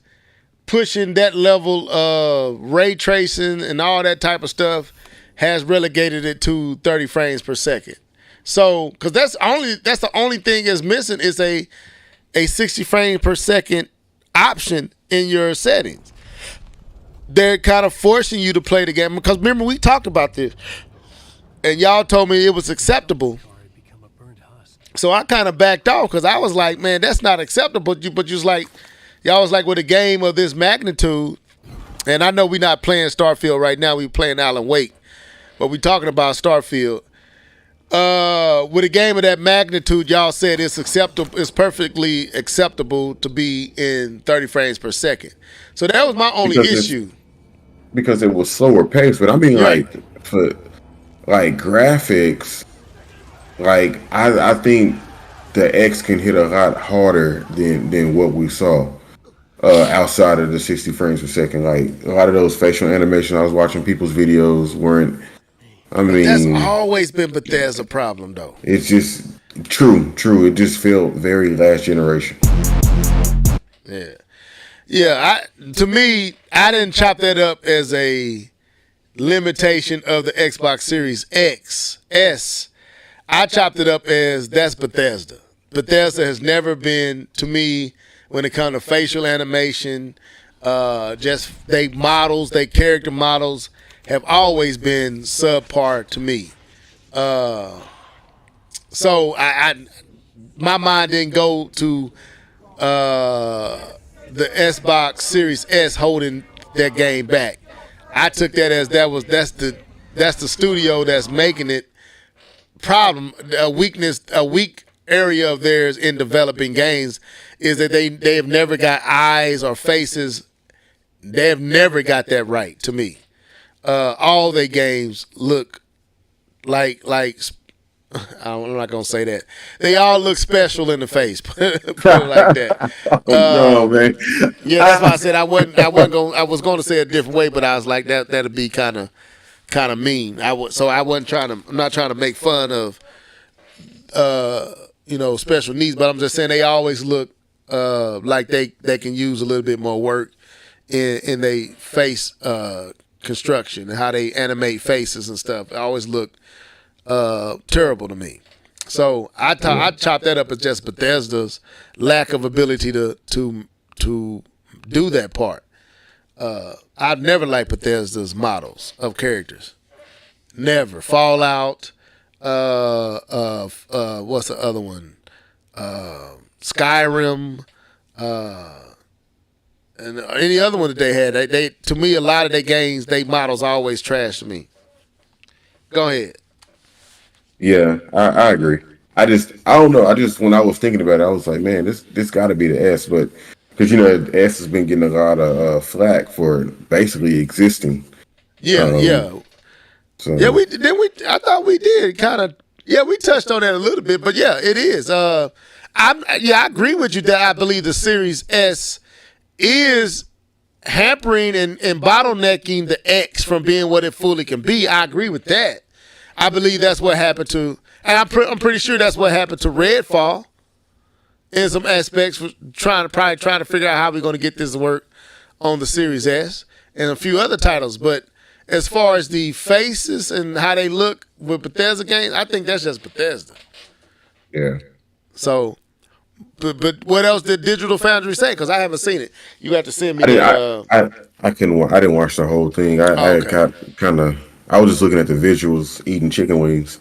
pushing that level of ray tracing and all that type of stuff has relegated it to 30 frames per second. So, because that's the only thing that's missing is a 60 frames per second option in your settings. They're kind of forcing you to play the game because remember we talked about this and y'all told me it was acceptable So I kind of backed off because I was like, man, that's not acceptable. But you was like, y'all was like, with a game of this magnitude, and I know we're not playing Starfield right now. We playing Alan Wake, but we talking about Starfield. With a game of that magnitude, y'all said it's acceptable. It's perfectly acceptable to be in 30 frames per second. So that was my only issue. Because it was slower paced. But I mean, Right. like for like graphics, like I think the X can hit a lot harder than what we saw outside of the 60 frames per second. Like a lot of those facial animation I was watching people's videos weren't. I But that's mean, always been Bethesda's problem, though. it's just true. It just felt very last generation. Yeah. Yeah, to me, I didn't chop that up as a limitation of the Xbox Series X, S. I chopped it up as that's Bethesda. Bethesda has never been, to me, when it comes to facial animation, just they character models have always been subpar to me. So my mind didn't go to the Xbox Series S holding that game back. I took that as that's the studio that's making it problem. A weak area of theirs in developing games is that they have never got eyes or faces. They have never got that right to me. All their games look like I'm not gonna say that. They all look special in the face. Put it like that. No, man. Yeah, that's why I said I was going to say it a different way, but I was like that'd be kind of mean. So I wasn't trying to. I'm not trying to make fun of special needs, but I'm just saying they always look like they can use a little bit more work in their face construction and how they animate faces and stuff. It always look terrible to me. So I chopped that up as just Bethesda's lack of ability to do that part. I've never liked Bethesda's models of characters. Never. Fallout. What's the other one? Skyrim. And any other one that they had. They to me, a lot of their games, they models always trash to me. Go ahead. Yeah, I agree. I don't know. When I was thinking about it, I was like, man, this got to be the S, but because the S has been getting a lot of flack for basically existing. Yeah. So Yeah, I thought we did kind of. Yeah, we touched on that a little bit, but yeah, it is. I agree with you that I believe the Series S is hampering and bottlenecking the X from being what it fully can be. I agree with that. I believe that's what happened to, and I'm pretty sure that's what happened to Redfall in some aspects, for trying to figure out how we're going to get this to work on the Series S and a few other titles. But as far as the faces and how they look with Bethesda games, I think that's just Bethesda. yeah. So, but what else did Digital Foundry say? Because I haven't seen it. You have to send me. I didn't watch the whole thing. I got kind of. I was just looking at the visuals, eating chicken wings,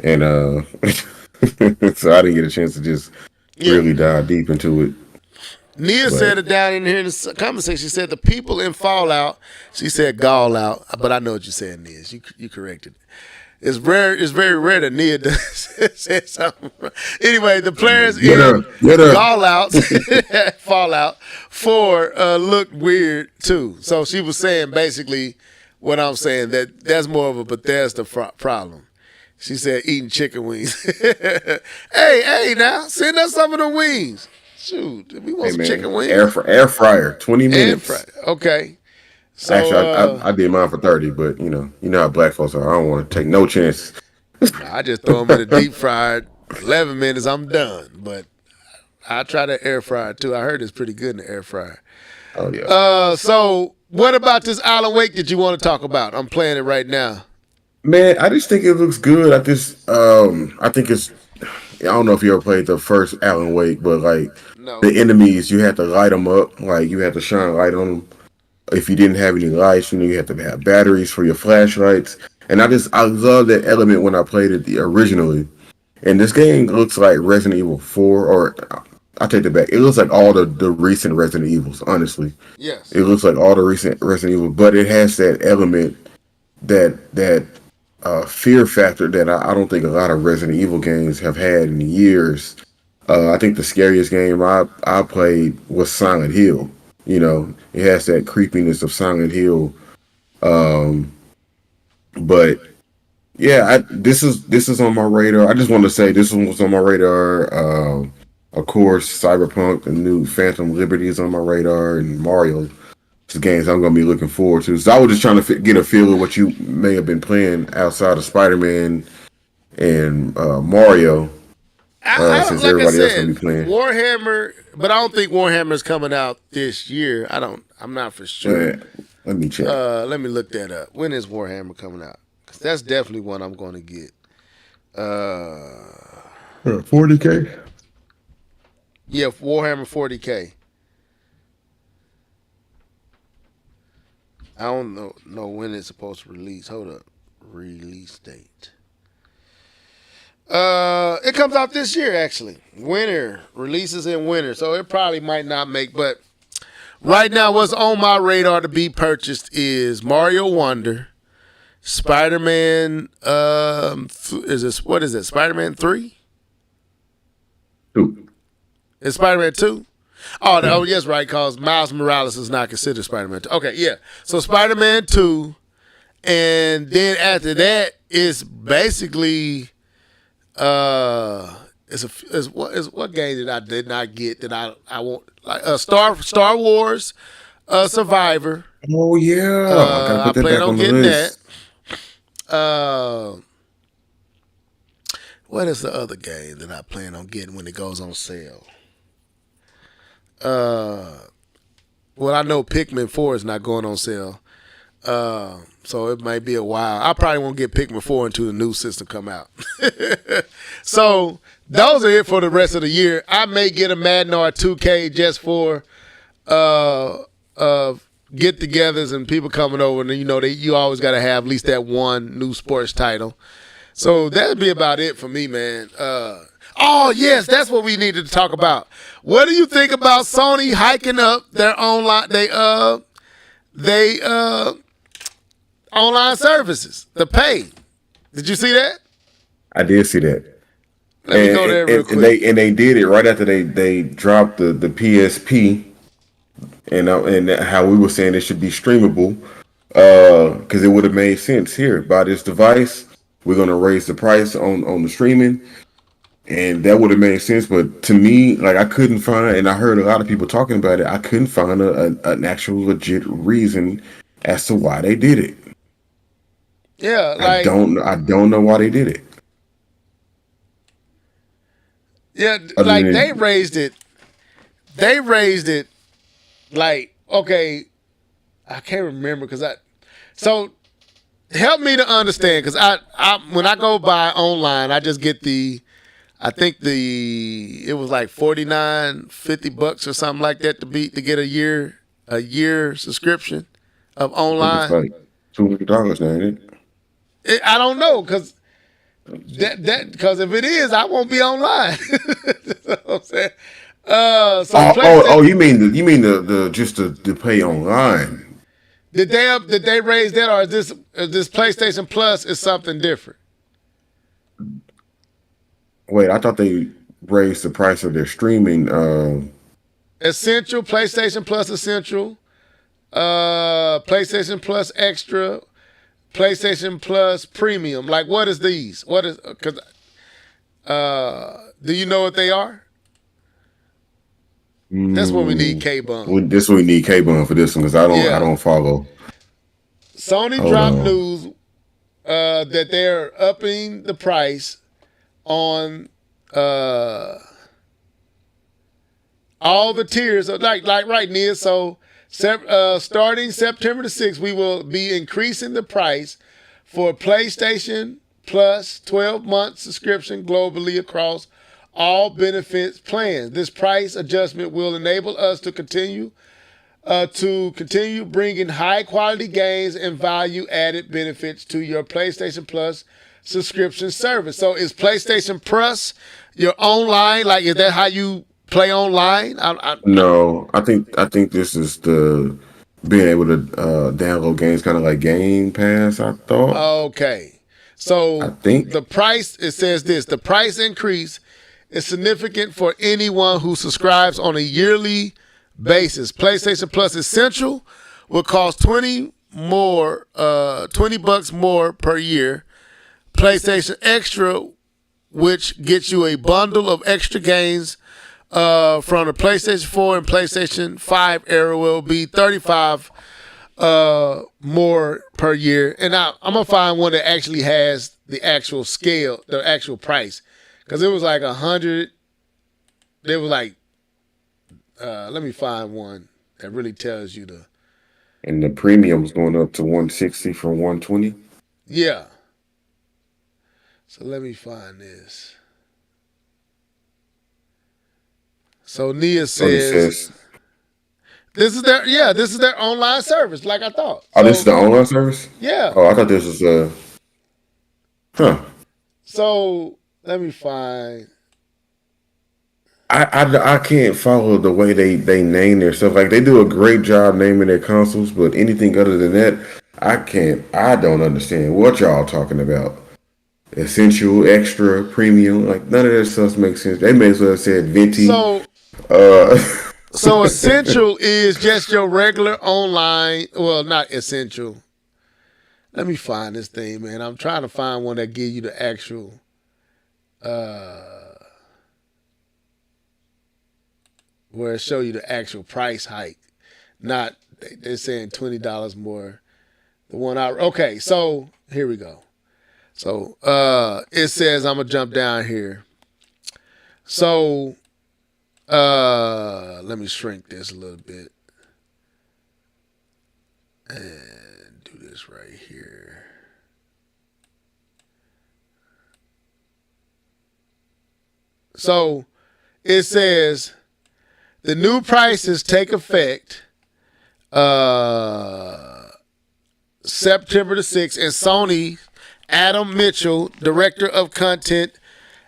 and so I didn't get a chance to just really dive deep into it. Nia said it down in here in the comment section. She said the people in Fallout. She said Gall out, but I know what you said, Nia. You corrected it. It's rare. It's very rare that Nia said something. Anyway, the players in Fallout 4 looked weird too. So she was saying basically what I'm saying, that's more of a Bethesda problem. She said eating chicken wings. hey, now send us some of the wings. Shoot, we want some chicken wings. Air fryer, 20 minutes. Okay. So, actually, I did mine for 30, but you know how black folks are. I don't want to take no chances. I just throw them in the deep fryer. 11 minutes, I'm done. But I try that air fryer too. I heard it's pretty good in the air fryer. Oh yeah. So what about this Alan Wake that you want to talk about? I'm playing it right now. Man, I just think it looks good. I think it's. I don't know if you ever played the first Alan Wake, but like the enemies, you had to light them up. Like you had to shine light on them. If you didn't have any lights, you had to have batteries for your flashlights. And I love that element when I played it originally. And this game looks like Resident Evil 4, or I take it back. It looks like all the recent Resident Evils, honestly. Yes. It looks like all the recent Resident Evil, but it has that element, that fear factor that I don't think a lot of Resident Evil games have had in years. I think the scariest game I played was Silent Hill. You know, it has that creepiness of Silent Hill. But yeah, this is on my radar. I just want to say this one was on my radar. Of course, Cyberpunk, the new Phantom Liberty is on my radar, and Mario. It's games I'm gonna be looking forward to. So I was just trying to get a feel of what you may have been playing outside of Spider-Man and Mario, since Like I everybody else gonna said, be playing. Warhammer, but I don't think Warhammer's coming out this year. I'm not for sure. Let me check. Let me look that up. When is Warhammer coming out? Because that's definitely one I'm going to get. 40K. Yeah, Warhammer 40K. I don't know when it's supposed to release. Hold up. Release date. It comes out this year, actually. Winter. Releases in winter. So it probably might not make, but right now what's on my radar to be purchased is Mario Wonder, Spider-Man, what is it, Spider-Man 3? 2. Is Spider-Man 2? Oh, yes, right, because Miles Morales is not considered Spider-Man 2. Okay, yeah. So Spider-Man 2, and then after that, it's basically, what game did I did not get that I want? Like Star Wars, Survivor. Oh yeah, I gotta I put that plan back on on the getting list. that. What is the other game that I plan on getting when it goes on sale? Well, I know Pikmin 4 is not going on sale. So it might be a while. I probably won't get Pikmin 4 until the new system come out. So those are it for the rest of the year. I may get a Madden or a 2K just for get-togethers and people coming over. And you always got to have at least that one new sports title. So that'd be about it for me, man. Oh yes, that's what we needed to talk about. What do you think about Sony hiking up their online online services, the pay? Did you see that? I did see that. Let me go there real quick. And they did it right after they dropped the PSP, and how we were saying it should be streamable, because it would have made sense here. Buy this device, we're gonna raise the price on the streaming, and that would have made sense. But to me, like, I couldn't find, and I heard a lot of people talking about it. I couldn't find an actual legit reason as to why they did it. Yeah, I don't know why they did it. Yeah, Other like than they raised it. They raised it. Like, okay, I can't remember so help me to understand, because I when I go buy online, I just get I think it was like $49.50 or something like that to get a year subscription of online. it's like $200 now, ain't it? I don't know, because because if it is, I won't be online. That's what I'm saying. You mean the just the pay online? Did they raise that, or is this PlayStation Plus is something different? Wait, I thought they raised the price of their streaming. Essential, PlayStation Plus Essential, PlayStation Plus Extra, PlayStation Plus Premium. Like, what is these? What is? Because do you know what they are? That's what we need K-Bun. This we need K-Bun for this one, because I don't follow. Sony dropped news that they're upping the price on all the tiers. Like right, Nia. So starting September the 6th, we will be increasing the price for PlayStation Plus 12-month subscription globally across all benefits plans. This price adjustment will enable us to continue to continue bringing high quality games and value added benefits to your PlayStation Plus subscription service. So is PlayStation Plus your online? Like, is that how you play online? No, I think this is the being able to download games, kind of like Game Pass. I thought. Okay. I So think. the price, it says this, the price increase is significant for anyone who subscribes on a yearly basis. PlayStation Plus Essential will cost $20 more per year. PlayStation Extra, which gets you a bundle of extra games from the PlayStation 4 and PlayStation 5 era, will be $35 more per year. And I'm gonna find one that actually has the actual scale, the actual price, because it was like 100. They were like, let me find one that really tells you the. And the premium's going up to 160 from 120. Yeah. So let me find this. So Nia So it says says, this is their online service, like I thought. "Oh, this is the online service." Yeah. Oh, I thought this was Huh. So let me find. I can't follow the way they name their stuff. Like they do a great job naming their consoles, but anything other than that, I can't. I don't understand what y'all talking about. Essential, extra, premium, like none of that stuff makes sense. They may as well have said venti. So so essential is just your regular online. Well, not essential. Let me find this thing, man. I'm trying to find one that gives you the actual. Where it show you the actual price hike, not they're saying $20 more. The one I okay. So here we go. So it says I'm gonna jump down here. So let me shrink this a little bit and do this right here. So it says the new prices take effect September the 6th, and Sony Adam Mitchell, Director of Content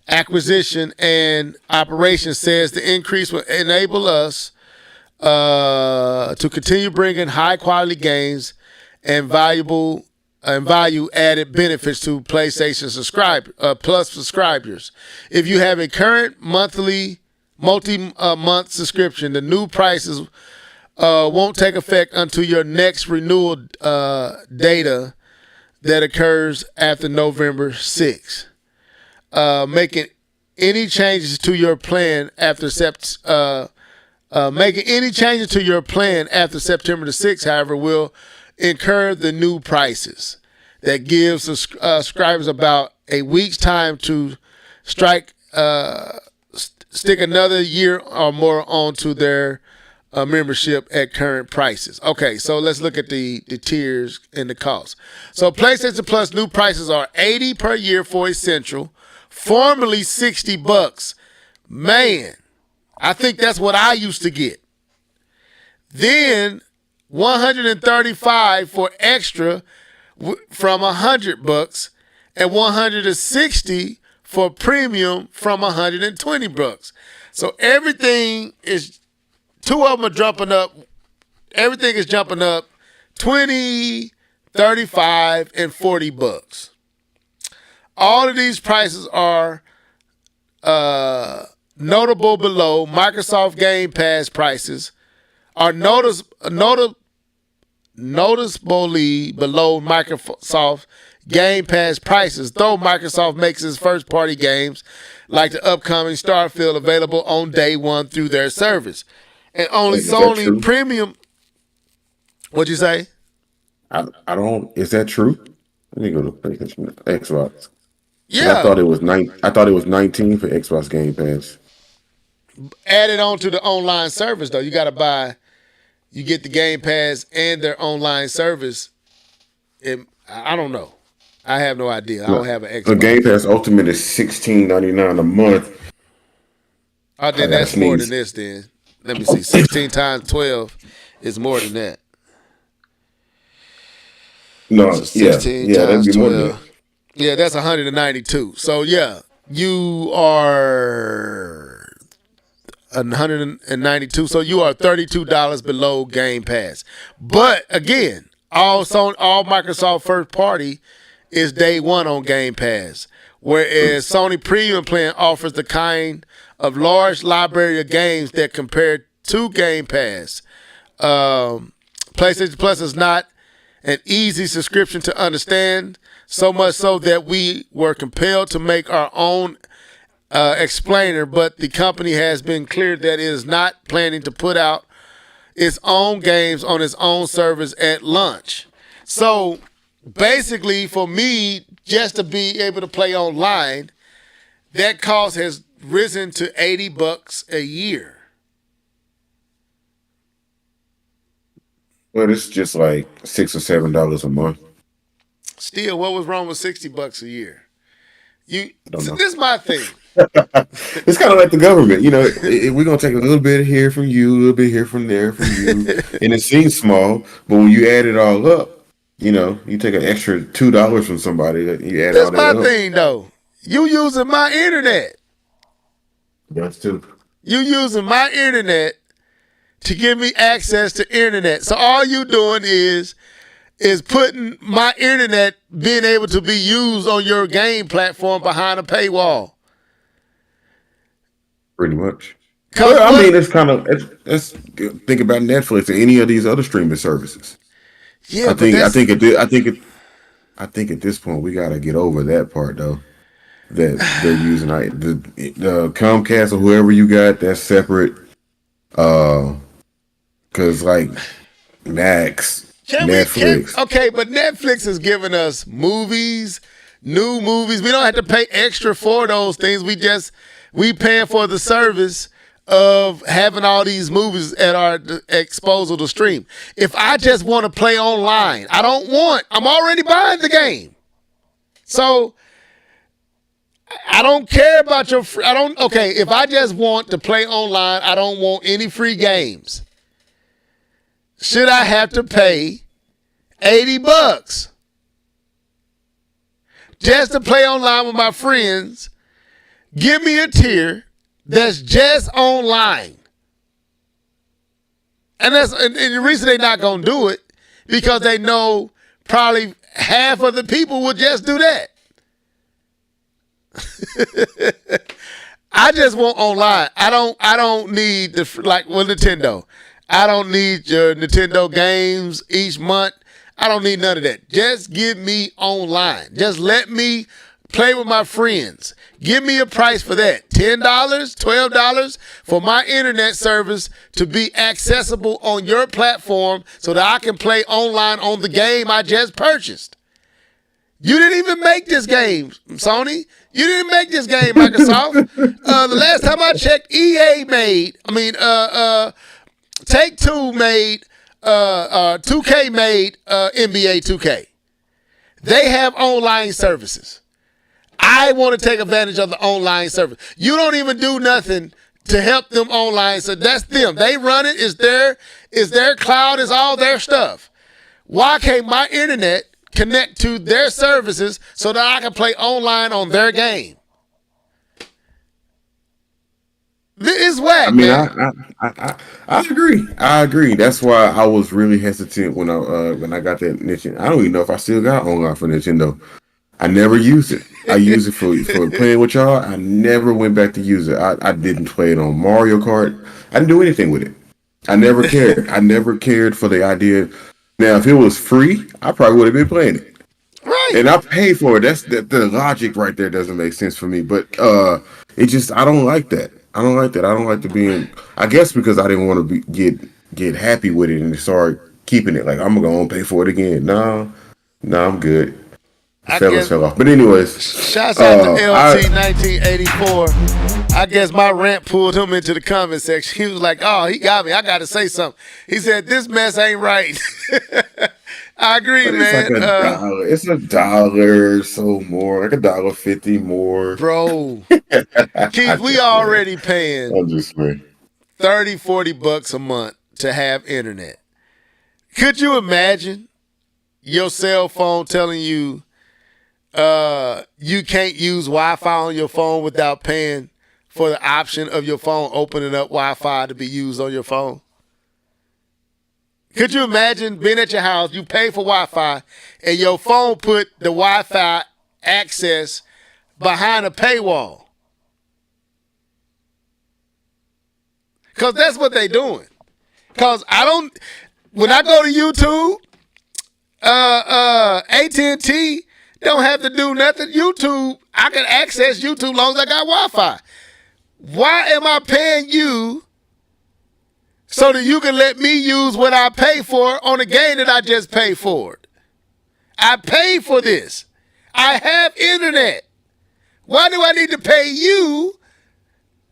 Acquisition and Operations, says the increase will enable us to continue bringing high quality games and value added benefits to PlayStation Plus subscribers. If you have a current multi-month subscription, the new prices won't take effect until your next renewal data that occurs after November 6th. Making any changes to your plan after September the 6th, however, will incur the new prices. That gives subscribers about a week's time to stick another year or more onto their membership at current prices. Okay, so let's look at the tiers and the cost. So PlayStation Plus new prices are $80 per year for Essential, formerly $60. Man, I think that's what I used to get. Then $135 for Extra from $100, and $160 for Premium from $120. So everything is, two of them are jumping up. Everything is jumping up $20, $35, and $40. All of these prices are notable below. Microsoft Game Pass prices are noticeably below Microsoft Game Pass prices, though Microsoft makes its first-party games like the upcoming Starfield available on day one through their service. And only Sony Premium. What'd you say? I don't. Is that true? Let me go to PlayStation Xbox. Yeah. I thought it was I thought it was 19 for Xbox Game Pass. Added on to the online service though. You got to buy. You get the Game Pass and their online service. And I don't know. I have no idea. I don't have an Xbox. The Game Pass Ultimate is $16.99 a month. Oh, then that's more than this then. Let me see. 16 times 12 is more than that. So No, yeah, 16 yeah, that'd times be more than that. 12. Yeah, that's 192. So yeah, you are 192. So you are $32 below Game Pass. But again, all Microsoft first party is day one on Game Pass, whereas Sony Premium Plan offers the kind of large library of games that compare to Game Pass. PlayStation Plus is not an easy subscription to understand, so much so that we were compelled to make our own explainer, but the company has been clear that it is not planning to put out its own games on its own service at launch. So basically, for me, just to be able to play online, that cost has risen to $80 a year. Well, it's just like $6 or $7 a month. Still, what was wrong with $60 a year? I don't So know. this is my thing. It's kind of like the government, you know. We're gonna take a little bit here from you, a little bit here from there from you, and it seems small, but when you add it all up, you know, you take an extra $2 from somebody, you add This all is my that up. thing, though. You using my internet. That's too. You using my internet to give me access to internet. So all you doing is putting my internet being able to be used on your game platform behind a paywall. Pretty much. Well, I mean, it's kind of let's think about Netflix or any of these other streaming services. Yeah, I think at this point we gotta get over that part though. That they're using the Comcast or whoever you got that's separate. Cause like Max, Netflix. Okay, but Netflix is giving us movies, new movies. We don't have to pay extra for those things. We paying for the service of having all these movies at our disposal to stream. If I just want to play online, I'm already buying the game. So I don't care about if I just want to play online, I don't want any free games. Should I have to pay $80 just to play online with my friends? Give me a tier that's just online. And the reason they're not going to do it, because they know probably half of the people will just do that. I just want online. I don't need like with Nintendo. I don't need your Nintendo games each month. I don't need none of that. Just give me online. Just let me play with my friends. Give me a price for that. $10, $12 for my internet service to be accessible on your platform so that I can play online on the game I just purchased. You didn't even make this game, Sony. You didn't make this game, Microsoft. The last time I checked, Take-Two made, 2K made NBA 2K. They have online services. I want to take advantage of the online service. You don't even do nothing to help them online. So that's them. They run it. It's their cloud. It's all their stuff. Why can't my internet connect to their services so that I can play online on their game? This is whack, I mean, man. I agree. I agree. That's why I was really hesitant when I got that Nintendo. I don't even know if I still got online for Nintendo. I never used it. I use it for playing with y'all. I never went back to use it. I didn't play it on Mario Kart. I didn't do anything with it. I never cared. I never cared for the idea. Now, if it was free, I probably would have been playing it. Right. And I paid for it. That's the logic right there doesn't make sense for me. But it just I don't like that. I don't like that. I don't like to be in. I guess because I didn't want to get happy with it and start keeping it. Like I'm gonna pay for it again. No, I'm good. Fell off. But anyways, shouts out to LT 1984. I guess my rant pulled him into the comment section. He was like, "Oh, he got me. I got to say something." He said, "This mess ain't right." I agree, but man. It's like $1. It's $1 so more, like $1.50 more, bro. Keith, we already paying. I'm just saying. 30, $40 a month to have internet. Could you imagine your cell phone telling you you can't use Wi-Fi on your phone without paying for the option of your phone opening up Wi-Fi to be used on your phone? Could you imagine being at your house, you pay for Wi-Fi, and your phone put the Wi-Fi access behind a paywall? Because that's what they doing. Because when I go to YouTube, AT&T don't have to do nothing. YouTube, I can access YouTube as long as I got Wi-Fi. Why am I paying you so that you can let me use what I pay for on a game that I just paid for? I paid for this. I have internet. Why do I need to pay you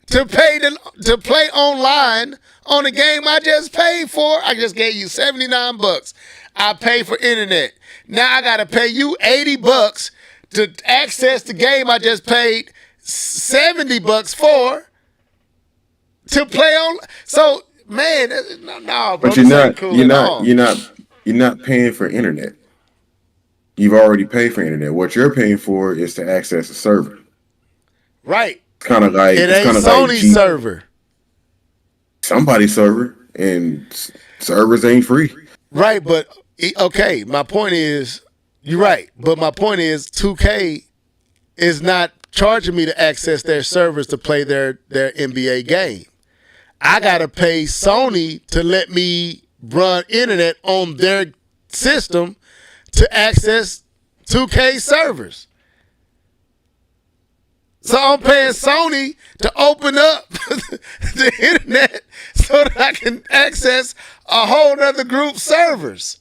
to play online on a game I just paid for? I just gave you $79. I paid for internet. Now I gotta pay you $80 to access the game I just paid $70 for to play on. So man, no, bro. But you're not paying for internet. You've already paid for internet. What you're paying for is to access a server. Right. It's kind of like it ain't Sony's server. Somebody's server, and servers ain't free. Right, but okay. My point is, you're right. But my point is, 2K is not charging me to access their servers to play their NBA game. I gotta pay Sony to let me run internet on their system to access 2K servers. So I'm paying Sony to open up the internet so that I can access a whole other group's servers.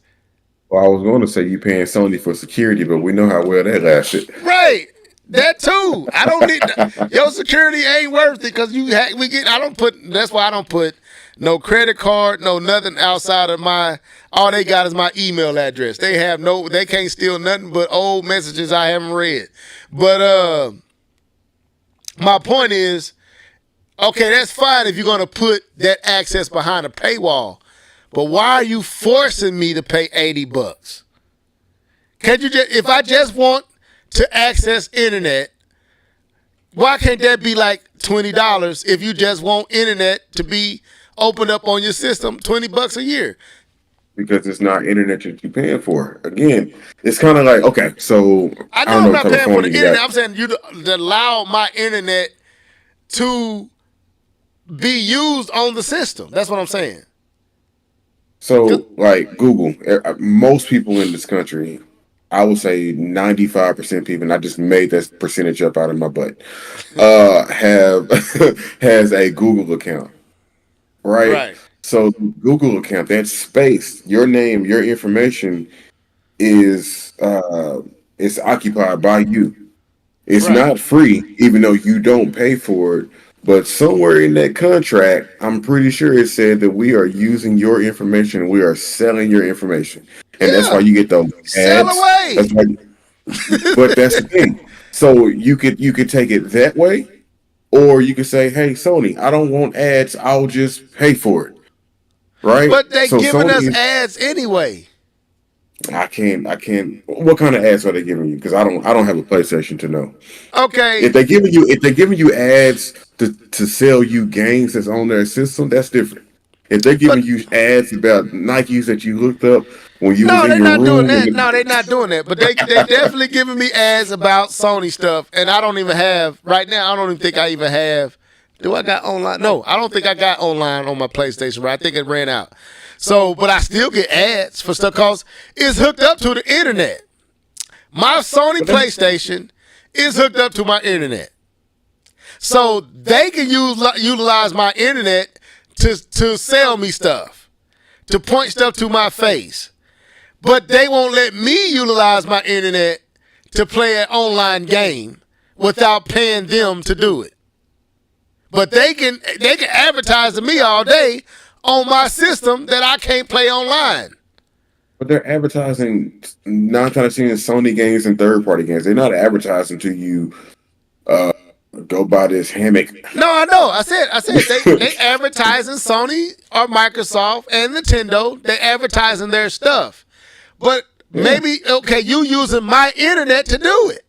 Well, I was going to say you paying Sony for security, but we know how well that lasted. Right. That too. I don't need your security ain't worth it because that's why I don't put no credit card, no nothing outside of all they got is my email address. They can't steal nothing but old messages I haven't read. But my point is, okay, that's fine if you're gonna put that access behind a paywall. But why are you forcing me to pay $80? Can't you if I just want to access internet, why can't that be like $20 if you just want internet to be opened up on your system, $20 a year? Because it's not internet that you're paying for. Again, it's kind of like, okay, so I know I'm not paying for the internet. I'm saying you to allow my internet to be used on the system. That's what I'm saying. So, like Google, most people in this country, I would say 95% people, and I just made that percentage up out of my butt, has a Google account, right? Right. So Google account, that space, your name, your information is occupied by you. It's not free, even though you don't pay for it. But somewhere in that contract, I'm pretty sure it said that we are using your information, we are selling your information, and that's why you get those ads. Sell away. But that's the thing. So you could take it that way, or you could say, "Hey, Sony, I don't want ads. I'll just pay for it." Right? But they giving us ads anyway. I can't. What kind of ads are they giving you? Because I don't have a PlayStation to know. Okay. If they're giving you ads to sell you games that's on their system, that's different. If they're giving you ads about Nikes that you looked up when you was in your room, no, they're not doing that. But they definitely giving me ads about Sony stuff, and I don't even have right now. I don't even think I even have. Do I got online? No, I don't think I got online on my PlayStation. Right? I think it ran out. So, but I still get ads for stuff because it's hooked up to the internet. My Sony PlayStation is hooked up to my internet. So they can utilize my internet to sell me stuff, to point stuff to my face. But they won't let me utilize my internet to play an online game without paying them to do it. But they can advertise to me all day on my system that I can't play online. But they're advertising 9 times out of 10 Sony games and third-party games. They're not advertising to you go buy this hammock. No, I know. I said they advertising Sony or Microsoft and Nintendo. They advertising their stuff. But maybe okay, you using my internet to do it.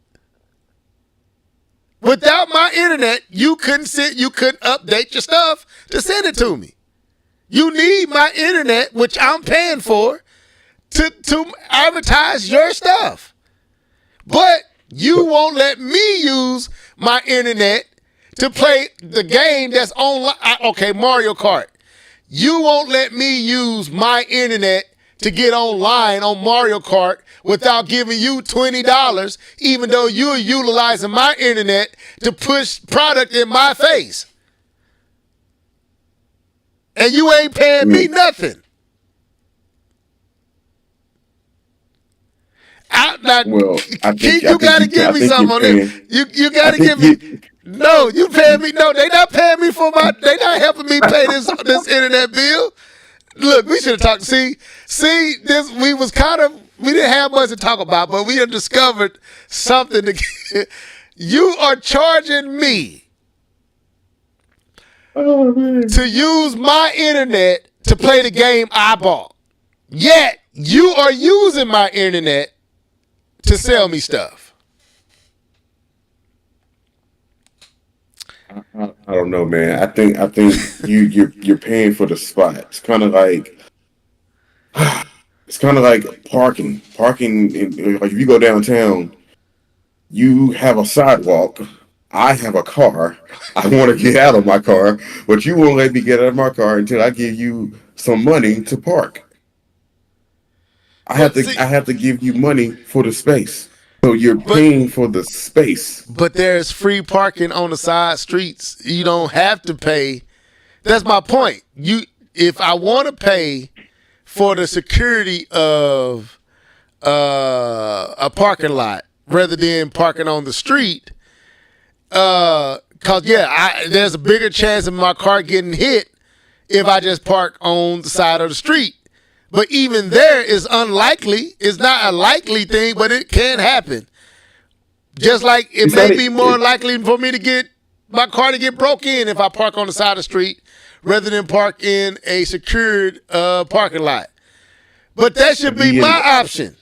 Without my internet, you couldn't update your stuff to send it to me. You need my internet, which I'm paying for, to advertise your stuff. But you won't let me use my internet to play the game that's online. Okay, Mario Kart. You won't let me use my internet to get online on Mario Kart without giving you $20, even though you're utilizing my internet to push product in my face. And you ain't paying me nothing. Well, you got to give me something on this. You got to give me. No, you paying me. No, they not paying me for my. They not helping me pay this internet bill. Look, we should have talked. See, this we didn't have much to talk about, but we have discovered something. You are charging me to use my internet to play the game I bought. Yet you are using my internet to sell me stuff. I don't know, man. I think you're paying for the spot. It's kind of like parking. Like if you go downtown, you have a sidewalk. I have a car. I want to get out of my car, but you won't let me get out of my car until I give you some money to park. I have to give you money for the space. So you're paying for the space. But there's free parking on the side streets. You don't have to pay. That's my point. If I want to pay for the security of a parking lot rather than parking on the street, cause there's a bigger chance of my car getting hit if I just park on the side of the street. But even there is unlikely. It's not a likely thing, but it can happen. Just like it may be more likely for me to get my car to get broke in if I park on the side of the street rather than park in a secured parking lot. But that should be my option.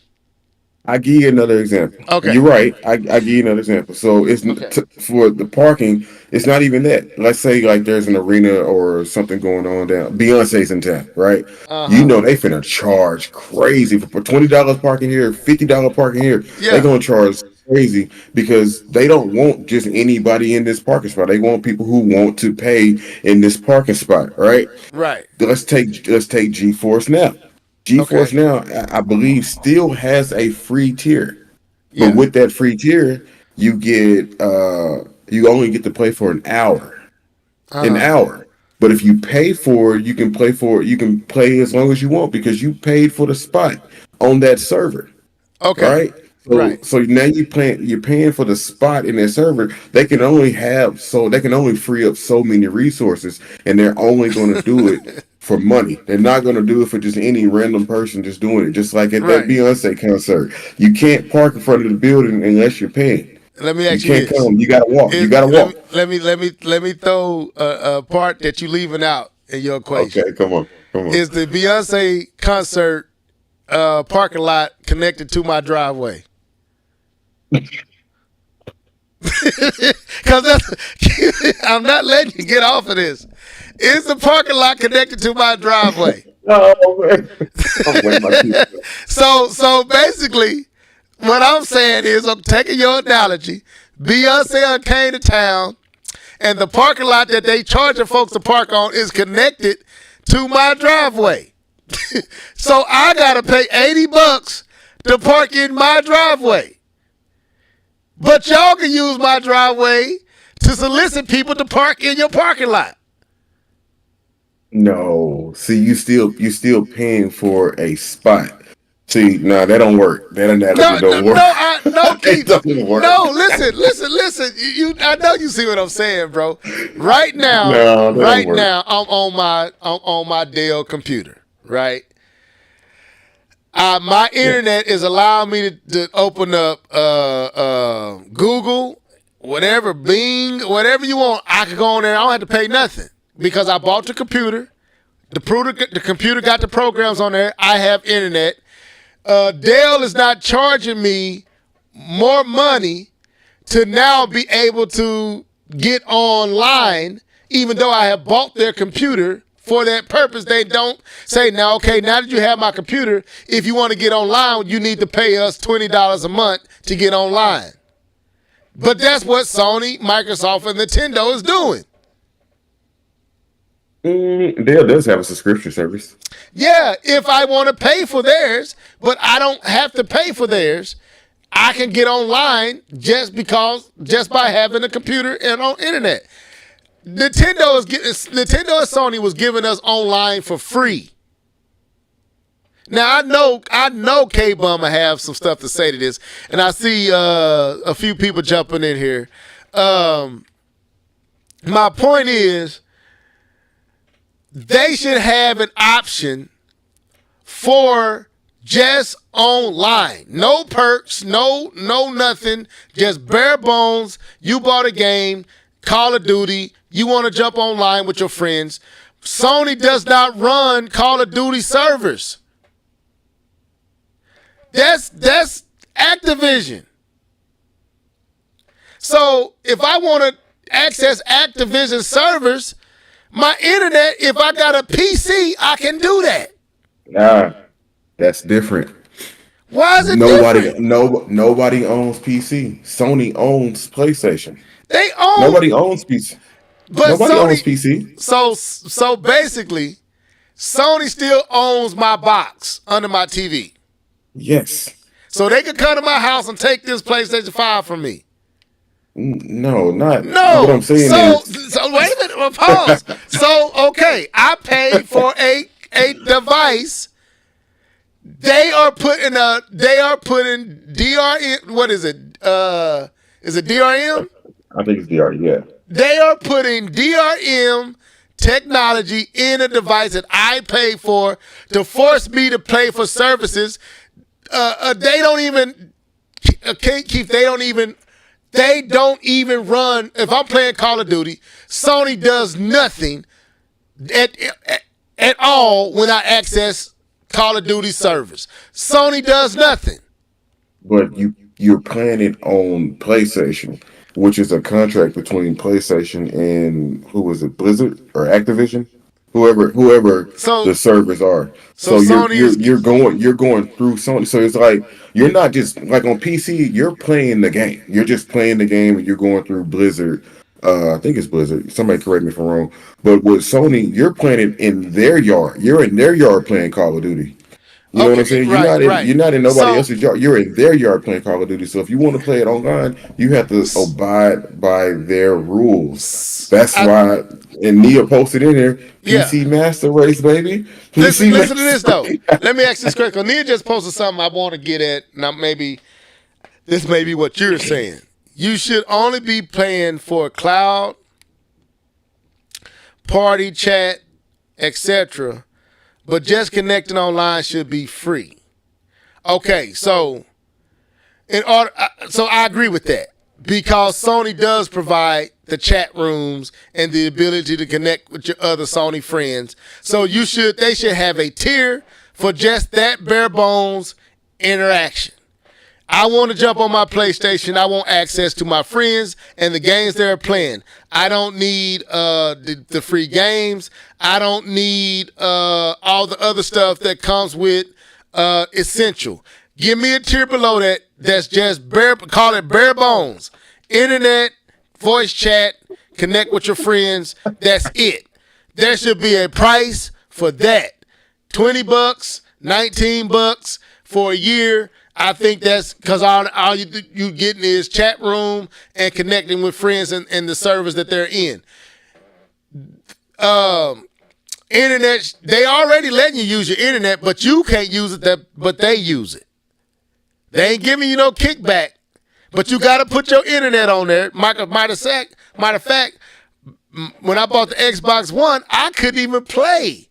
I give you another example. Okay, you're right. I give you another example. So it's for the parking. It's not even that. Let's say like there's an arena or something going on down. Beyonce's in town, right? You know they finna charge crazy for $20 parking here, $50 parking here. Yeah. They're gonna charge crazy because they don't want just anybody in this parking spot. They want people who want to pay in this parking spot, right? Right. Let's take GeForce Now. GeForce Now, I believe, still has a free tier, but with that free tier, you get you only get to play for an hour, But if you pay for it, you can play as long as you want because you paid for the spot on that server. Okay, right? So now you're paying for the spot in that server. They can only free up so many resources, and they're only going to do it for money. They're not going to do it for just any random person just doing it. Just like at that Beyonce concert, you can't park in front of the building unless you're paying. Let me ask you this. You gotta walk. Let me throw a part that you leaving out in your equation. Okay, come on. Is the Beyonce concert parking lot connected to my driveway? Because I'm not letting you get off of this. Is the parking lot connected to my driveway? No, man. So basically, what I'm saying is, I'm taking your analogy. Beyonce came to town, and the parking lot that they charging folks to park on is connected to my driveway. So I gotta pay $80 to park in my driveway. But y'all can use my driveway to solicit people to park in your parking lot. No, see, you still paying for a spot. See, no, that don't work. That analogy don't work. Keith, it doesn't work. No, listen. I know you see what I'm saying, bro. Right now, I'm on my Dell computer. Right. My internet is allowing me to open up Google, whatever, Bing, whatever you want, I could go on there. I don't have to pay nothing because I bought the computer. The computer got the programs on there. I have internet. Dell is not charging me more money to now be able to get online, even though I have bought their computer for that purpose. They don't say, now, okay, now that you have my computer, if you want to get online, you need to pay us $20 a month to get online. But that's what Sony, Microsoft, and Nintendo is doing. Dell does have a subscription service. Yeah, if I want to pay for theirs, but I don't have to pay for theirs. I can get online just by having a computer and on internet. Nintendo and Sony was giving us online for free. Now I know K-Bum have some stuff to say to this, and I see a few people jumping in here. My point is, they should have an option for just online. No perks, no nothing, just bare bones. You bought a game, Call of Duty, you want to jump online with your friends. Sony does not run Call of Duty servers. That's Activision. So if I want to access Activision servers, my internet, if I got a PC, I can do that. Nah, that's different. Why is it different? Nobody owns PC. Sony owns PlayStation. They own. Nobody owns PC. But Nobody Sony, owns PC. So basically, Sony still owns my box under my TV. Yes. So they could come to my house and take this PlayStation 5 from me. No, not. No. What I'm saying is. So wait a minute. Pause. So okay, I paid for a device. They are putting DRM. What is it? Is it DRM? I think it's DRM. Yeah. They are putting DRM technology in a device that I pay for to force me to pay for services. They don't even, Keith. They don't even run. If I'm playing Call of Duty, Sony does nothing at all when I access Call of Duty servers. Sony does nothing. But you're playing it on PlayStation, which is a contract between PlayStation and who was it, Blizzard or Activision, whoever the servers are. So you're going through Sony. So it's like you're not just like on PC. You're playing the game. You're just playing the game, and you're going through Blizzard. I think it's Blizzard. Somebody correct me if I'm wrong. But with Sony, you're playing it in their yard. You're in their yard playing Call of Duty. You know what I'm saying? You're not in nobody else's yard. You're in their yard playing Call of Duty. So if you want to play it online, you have to abide by their rules. That's why. And Nia posted in there, PC Master Race, baby. Listen to this though. Let me ask this question. Nia just posted something I want to get at. Now maybe this may be what you're saying. You should only be paying for cloud, party, chat, etc. But just connecting online should be free. Okay, so I agree with that because Sony does provide the chat rooms and the ability to connect with your other Sony friends. So they should have a tier for just that bare bones interaction. I want to jump on my PlayStation. I want access to my friends and the games they're playing. I don't need the free games. I don't need all the other stuff that comes with Essential. Give me a tier below that that's just call it bare bones. Internet, voice chat, connect with your friends. That's it. There should be a price for that. $20, $19 for a year. I think that's because all you getting is chat room and connecting with friends and the servers that they're in. Internet, they already letting you use your internet, but you can't use it. But they use it. They ain't giving you no kickback, but you got to put your internet on there. Matter of fact, when I bought the Xbox One, I couldn't even play.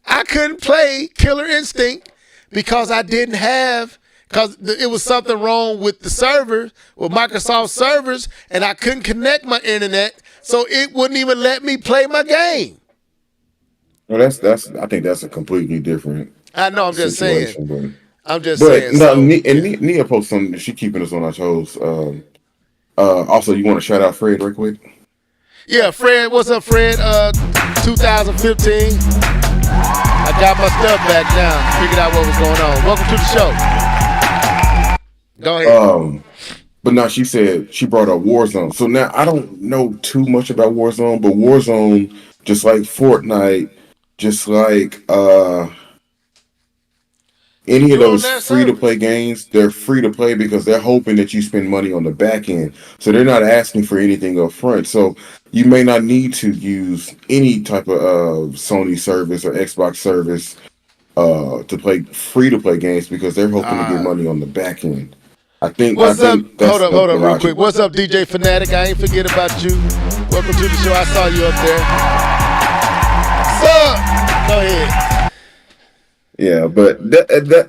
I couldn't play Killer Instinct because I didn't have because it was something wrong with the server, with Microsoft servers, and I couldn't connect my internet, so it wouldn't even let me play my game. Well, that's. I think that's a completely different. I know. I'm just saying. But I'm just saying. no, So, Nia posted something. She keeping us on our toes. Also, you want to shout out Fred real quick? Yeah, Fred. What's up, Fred? 2015. I got my stuff back now. Figured out what was going on. Welcome to the show. Go ahead. But now she said she brought up Warzone. So now I don't know too much about Warzone, but Warzone, just like Fortnite, just like any of those free-to-play games, they're free to play because they're hoping that you spend money on the back end. So they're not asking for anything up front. So you may not need to use any type of Sony service or Xbox service to play free-to-play games because they're hoping to get money on the back end. What's up? Hold up, real quick. What's up, DJ Fanatic? I ain't forget about you. Welcome to the show. I saw you up there. What's up? Go ahead. Yeah, but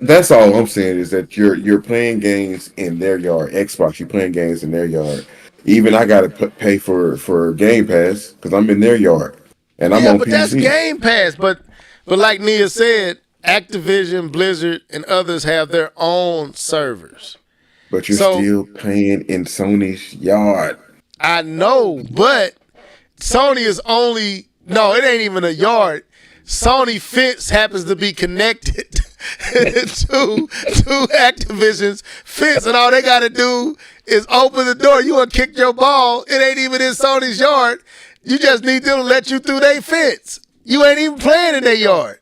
that's all I'm saying is that you're playing games in their yard. Xbox, you're playing games in their yard. Even I got to pay for Game Pass because I'm in their yard and I'm on PC. That's Game Pass. But like Nia said, Activision, Blizzard, and others have their own servers. But you're still playing in Sony's yard. I know, but Sony is only it ain't even a yard. Sony fence happens to be connected to Activision's fence, and all they got to do is open the door. You want to kick your ball, it ain't even in Sony's yard. You just need them to let you through their fence. You ain't even playing in their yard.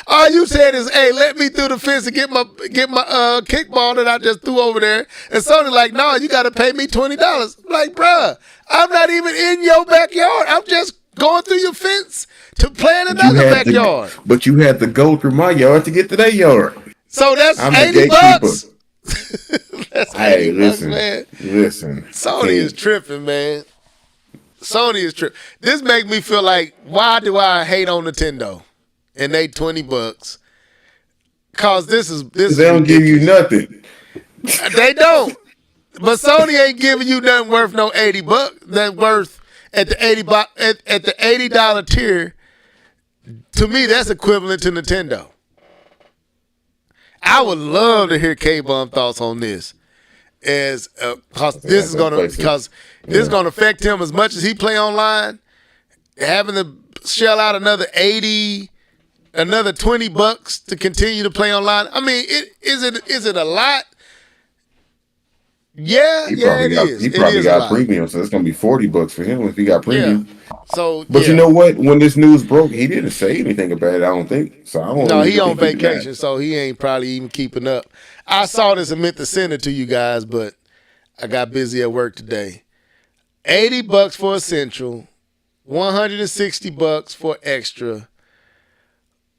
All you said is, "Hey, let me through the fence and get my kickball that I just threw over there." And Sony like, "No, you got to pay me $20." Like, bruh, I'm not even in your backyard. I'm just going through your fence to play in another backyard. But you had to go through my yard to get to their yard. So that's I'm $80. That's hey, $80, man. Listen. Sony is tripping, man. Sony is tripping. This makes me feel like, why do I hate on Nintendo? And they $20. Cause this is they don't give you nothing. They don't. But Sony ain't giving you nothing worth no $80. That's worth at the $80 tier. To me, that's equivalent to Nintendo. I would love to hear K-Bum thoughts on this, because this is gonna affect him as much as he play online. Having to shell out another $20 to continue to play online. I mean, is it a lot? Yeah, it is. He probably got premium, so it's gonna be $40 for him if he got premium. Yeah. So, but you know what? When this news broke, he didn't say anything about it. I don't think so. He on vacation, so he ain't probably even keeping up. I saw this and meant to send it to you guys, but I got busy at work today. $80 for Essential, $160 for Extra.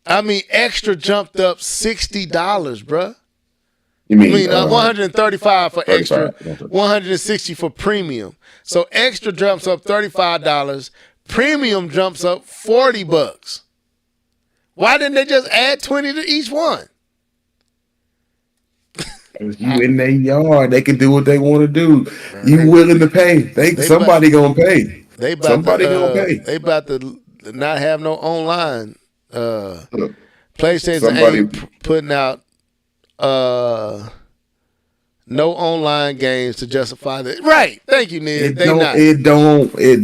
I mean, Extra jumped up $60, bruh. You mean, $135 for Extra, $160 for Premium. So Extra jumps up $35. Premium jumps up $40. Why didn't they just add $20 to each one? You in their yard, they can do what they want to do. You willing to pay? Somebody gonna pay. Somebody gonna pay. They about to not have no online. PlayStation ain't putting out no online games to justify that. Right. Thank you, Ned. It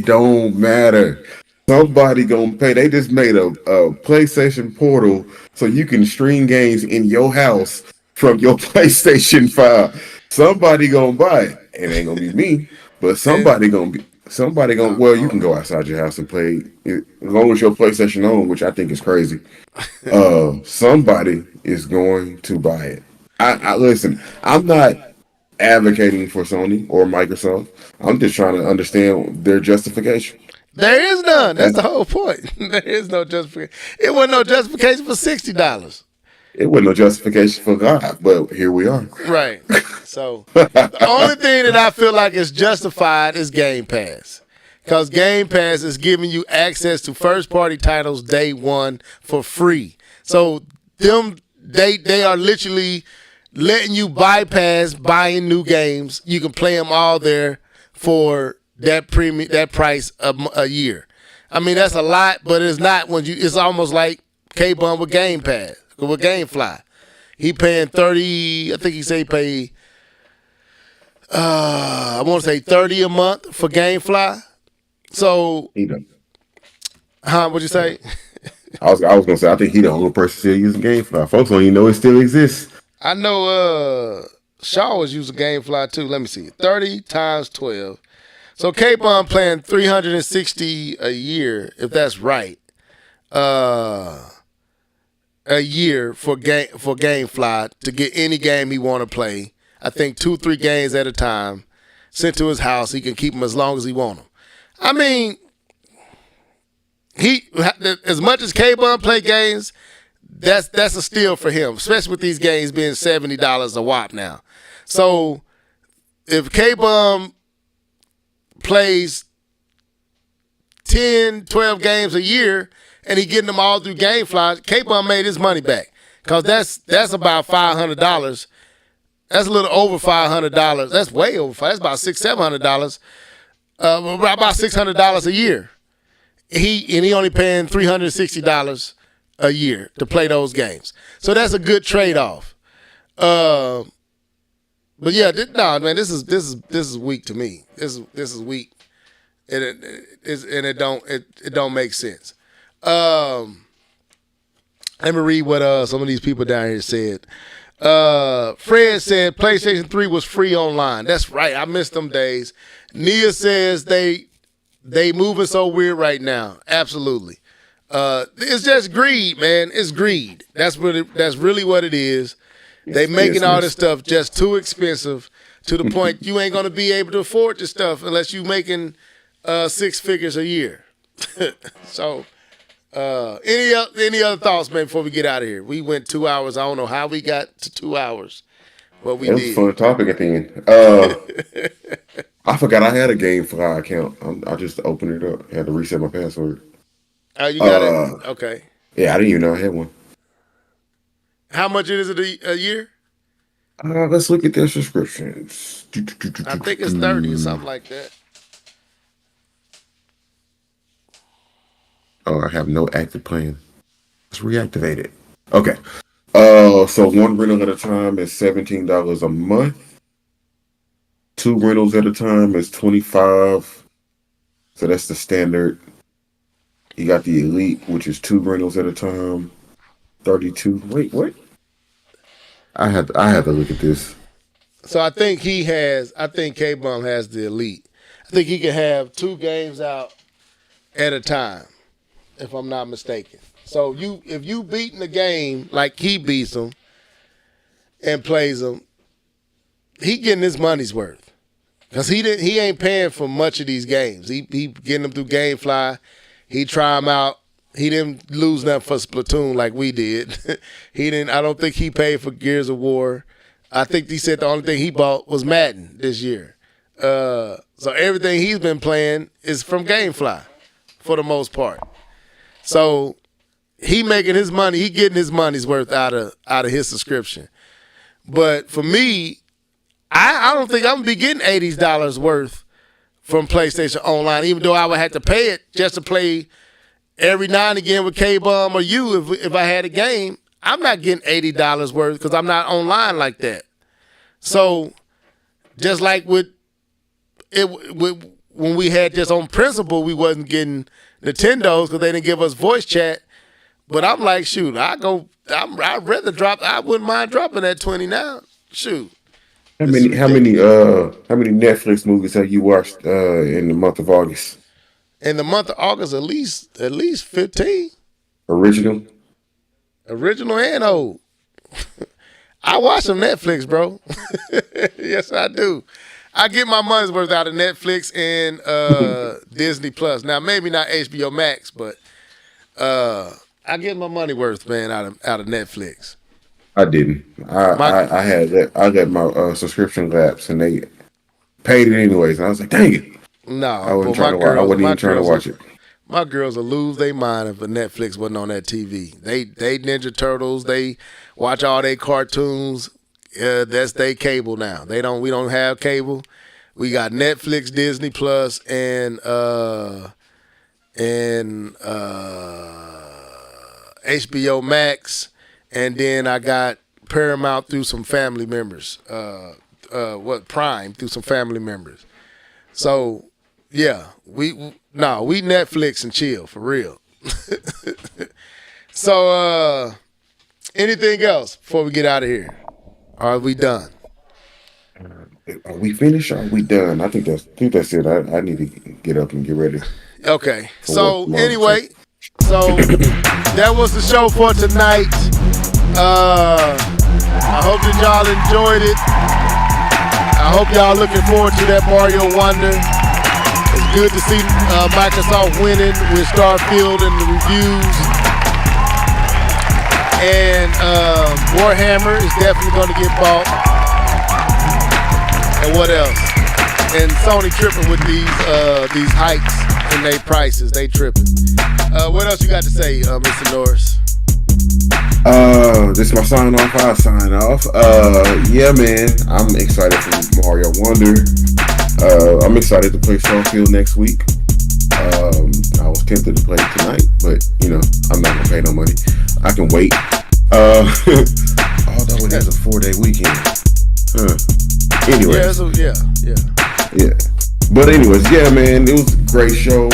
don't matter. Somebody gonna pay. They just made a PlayStation portal so you can stream games in your house from your PlayStation 5. Somebody gonna buy it. It ain't gonna be me, but somebody gonna. Well, you can go outside your house and play as long as your PlayStation on, which I think is crazy. Somebody is going to buy it. I listen. I'm not advocating for Sony or Microsoft. I'm just trying to understand their justification. There is none. That's the whole point. There is no justification. It wasn't no justification for $60. It wasn't no justification for God, but here we are. Right. So the only thing that I feel like is justified is Game Pass. Because Game Pass is giving you access to first-party titles day one for free. So them they are literally letting you bypass buying new games. You can play them all there for that price a year. I mean, that's a lot, but it's not when you. It's almost like K-Bum with Game Pass with GameFly. He paying 30. I think he say he pay. I want to say 30 a month for GameFly. So, what'd you say? I was gonna say I think he the only person still using GameFly. Folks don't even know it still exists. I know Shaw was using GameFly too. Let me see. 30 times 12. So K-Bum playing 360 a year, if that's right. A year for GameFly to get any game he want to play. I think 2-3 games at a time sent to his house. He can keep them as long as he want them. I mean, he as much as K-Bum play games, that's a steal for him, especially with these games being $70 a whop now. So if K-Bum plays 10, 12 games a year and he getting them all through GameFly, K-Bum made his money back because that's about $500. That's a little over $500. That's way over. That's about $600-700. About $600 a year. He only paying $360 a year to play those games. So that's a good trade off. But yeah, man, this is weak to me. This is weak, and it don't make sense. Let me read what some of these people down here said. Fred said PlayStation 3 was free online. That's right. I missed them days. Nia says they moving so weird right now. Absolutely. It's just greed, man. It's greed. That's really what it is. They making all this stuff just too expensive to the point you ain't gonna be able to afford this stuff unless you making 6 figures a year. So any other thoughts, man, before we get out of here? We went 2 hours. I don't know how we got to 2 hours, but we did. It was a fun topic at the end. I forgot I had a GameFly account. I just opened it up. I had to reset my password. Oh, you got it? Okay. Yeah, I didn't even know I had one. How much is it a year? Let's look at their subscriptions. I think it's 30 or something like that. Oh, I have no active plan. Let's reactivate it. Okay. So one rental at a time is $17 a month. 2 rentals at a time is $25. So that's the standard. You got the Elite, which is 2 rentals at a time, $32. Wait, what? I had to look at this. So I think K-Bum has the Elite. I think he can have 2 games out at a time, if I'm not mistaken. So if you beating the game like he beats them and plays them, he getting his money's worth. Because he ain't paying for much of these games. He getting them through GameFly. He try them out. He didn't lose nothing for Splatoon like we did. I don't think he paid for Gears of War. I think he said the only thing he bought was Madden this year. So everything he's been playing is from GameFly for the most part. So he making his money. He getting his money's worth out of his subscription. But for me, I don't think I'm gonna be getting $80 worth from PlayStation Online, even though I would have to pay it just to play every now and again with K-Bum or you. If I had a game, I'm not getting $80 worth because I'm not online like that. So just like with when we had just on principle, we wasn't getting Nintendos because they didn't give us voice chat. But I'm like, shoot, I'd rather drop. I wouldn't mind dropping that 20 now. Shoot. How many Netflix movies have you watched in the month of August? In the month of August, at least 15. Original And old. I watch some Netflix, bro. Yes, I do. I get my money's worth out of Netflix and Disney Plus. Now, maybe not HBO Max, but I get my money worth, man, out of Netflix. I didn't. I had that. I got my subscription lapse, and they paid it anyways. And I was like, dang it. No, I wasn't even trying to watch it. My girls will lose their mind if Netflix wasn't on that TV. They Ninja Turtles. They watch all their cartoons. That's their cable now. We don't have cable. We got Netflix, Disney Plus, and HBO Max, and then I got Paramount through some family members. Prime through some family members. So yeah, we Netflix and chill for real. So anything else before we get out of here? Are we done? Are we finished? Or are we done? I think that's it. I need to get up and get ready. Okay. So anyway, that was the show for tonight. I hope that y'all enjoyed it. I hope y'all looking forward to that Mario Wonder. It's good to see Microsoft winning with Starfield and the reviews. And Warhammer is definitely going to get bought. And what else? And Sony tripping with these hikes in their prices. They tripping. What else you got to say, Mr. Norris? This is my sign off. I sign off. Yeah, man, I'm excited for Mario Wonder. I'm excited to play Starfield next week. I was tempted to play it tonight, but I'm not gonna pay no money. I can wait. Although it is a 4-day weekend. Anyway. Yeah. But anyways, yeah, man, it was a great show.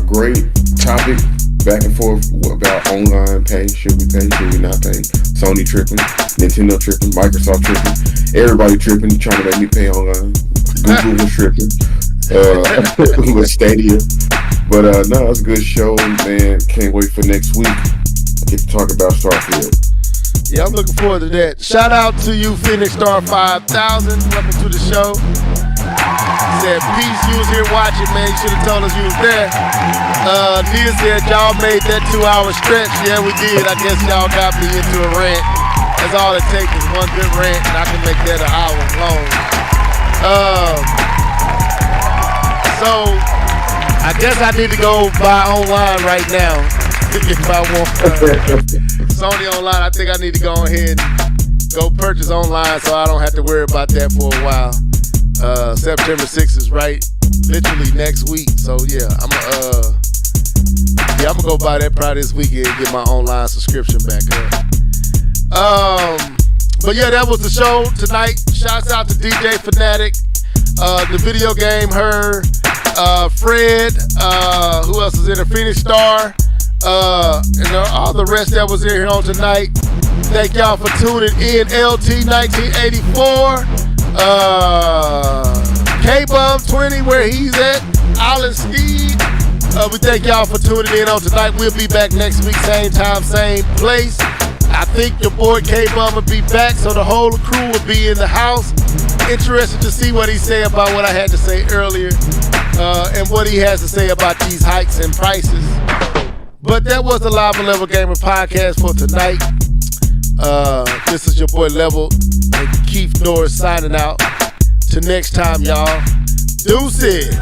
Great topic. Back and forth about online pay. Should we pay? Should we not pay? Sony tripping, Nintendo tripping, Microsoft tripping, everybody tripping, trying to make me pay online. Google was tripping with Stadia. But no, it's a good show, man. Can't wait for next week. Get to talk about Starfield. Yeah, I'm looking forward to that. Shout out to you, Phoenix Star 5000. Welcome to the show. Said, peace, you was here watching, man. You should have told us you was there. Nia said, y'all made that 2-hour stretch. Yeah, we did. I guess y'all got me into a rant. That's all it takes is one good rant, and I can make that an hour long. So, I guess I need to go buy online right now. If I want Sony online, I think I need to go ahead and go purchase online so I don't have to worry about that for a while. September 6th is literally next week. So yeah, I'm gonna go buy that probably this weekend and get my online subscription back up. But yeah, that was the show tonight. Shouts out to DJ Fanatic, the video game her, Fred, who else is in the Phoenix Star, and all the rest that was in here on tonight. Thank y'all for tuning in. LT 1984. K-Bum 20, where he's at, Island Steve. We thank y'all for tuning in on tonight. We'll be back next week, same time, same place. I think your boy K-Bum will be back, so the whole crew will be in the house. Interested to see what he say about what I had to say earlier, and what he has to say about these hikes and prices. But that was the Live and Level Gamer podcast for tonight. This is your boy Level and Keith Norris signing out. Till next time, y'all. Deuces.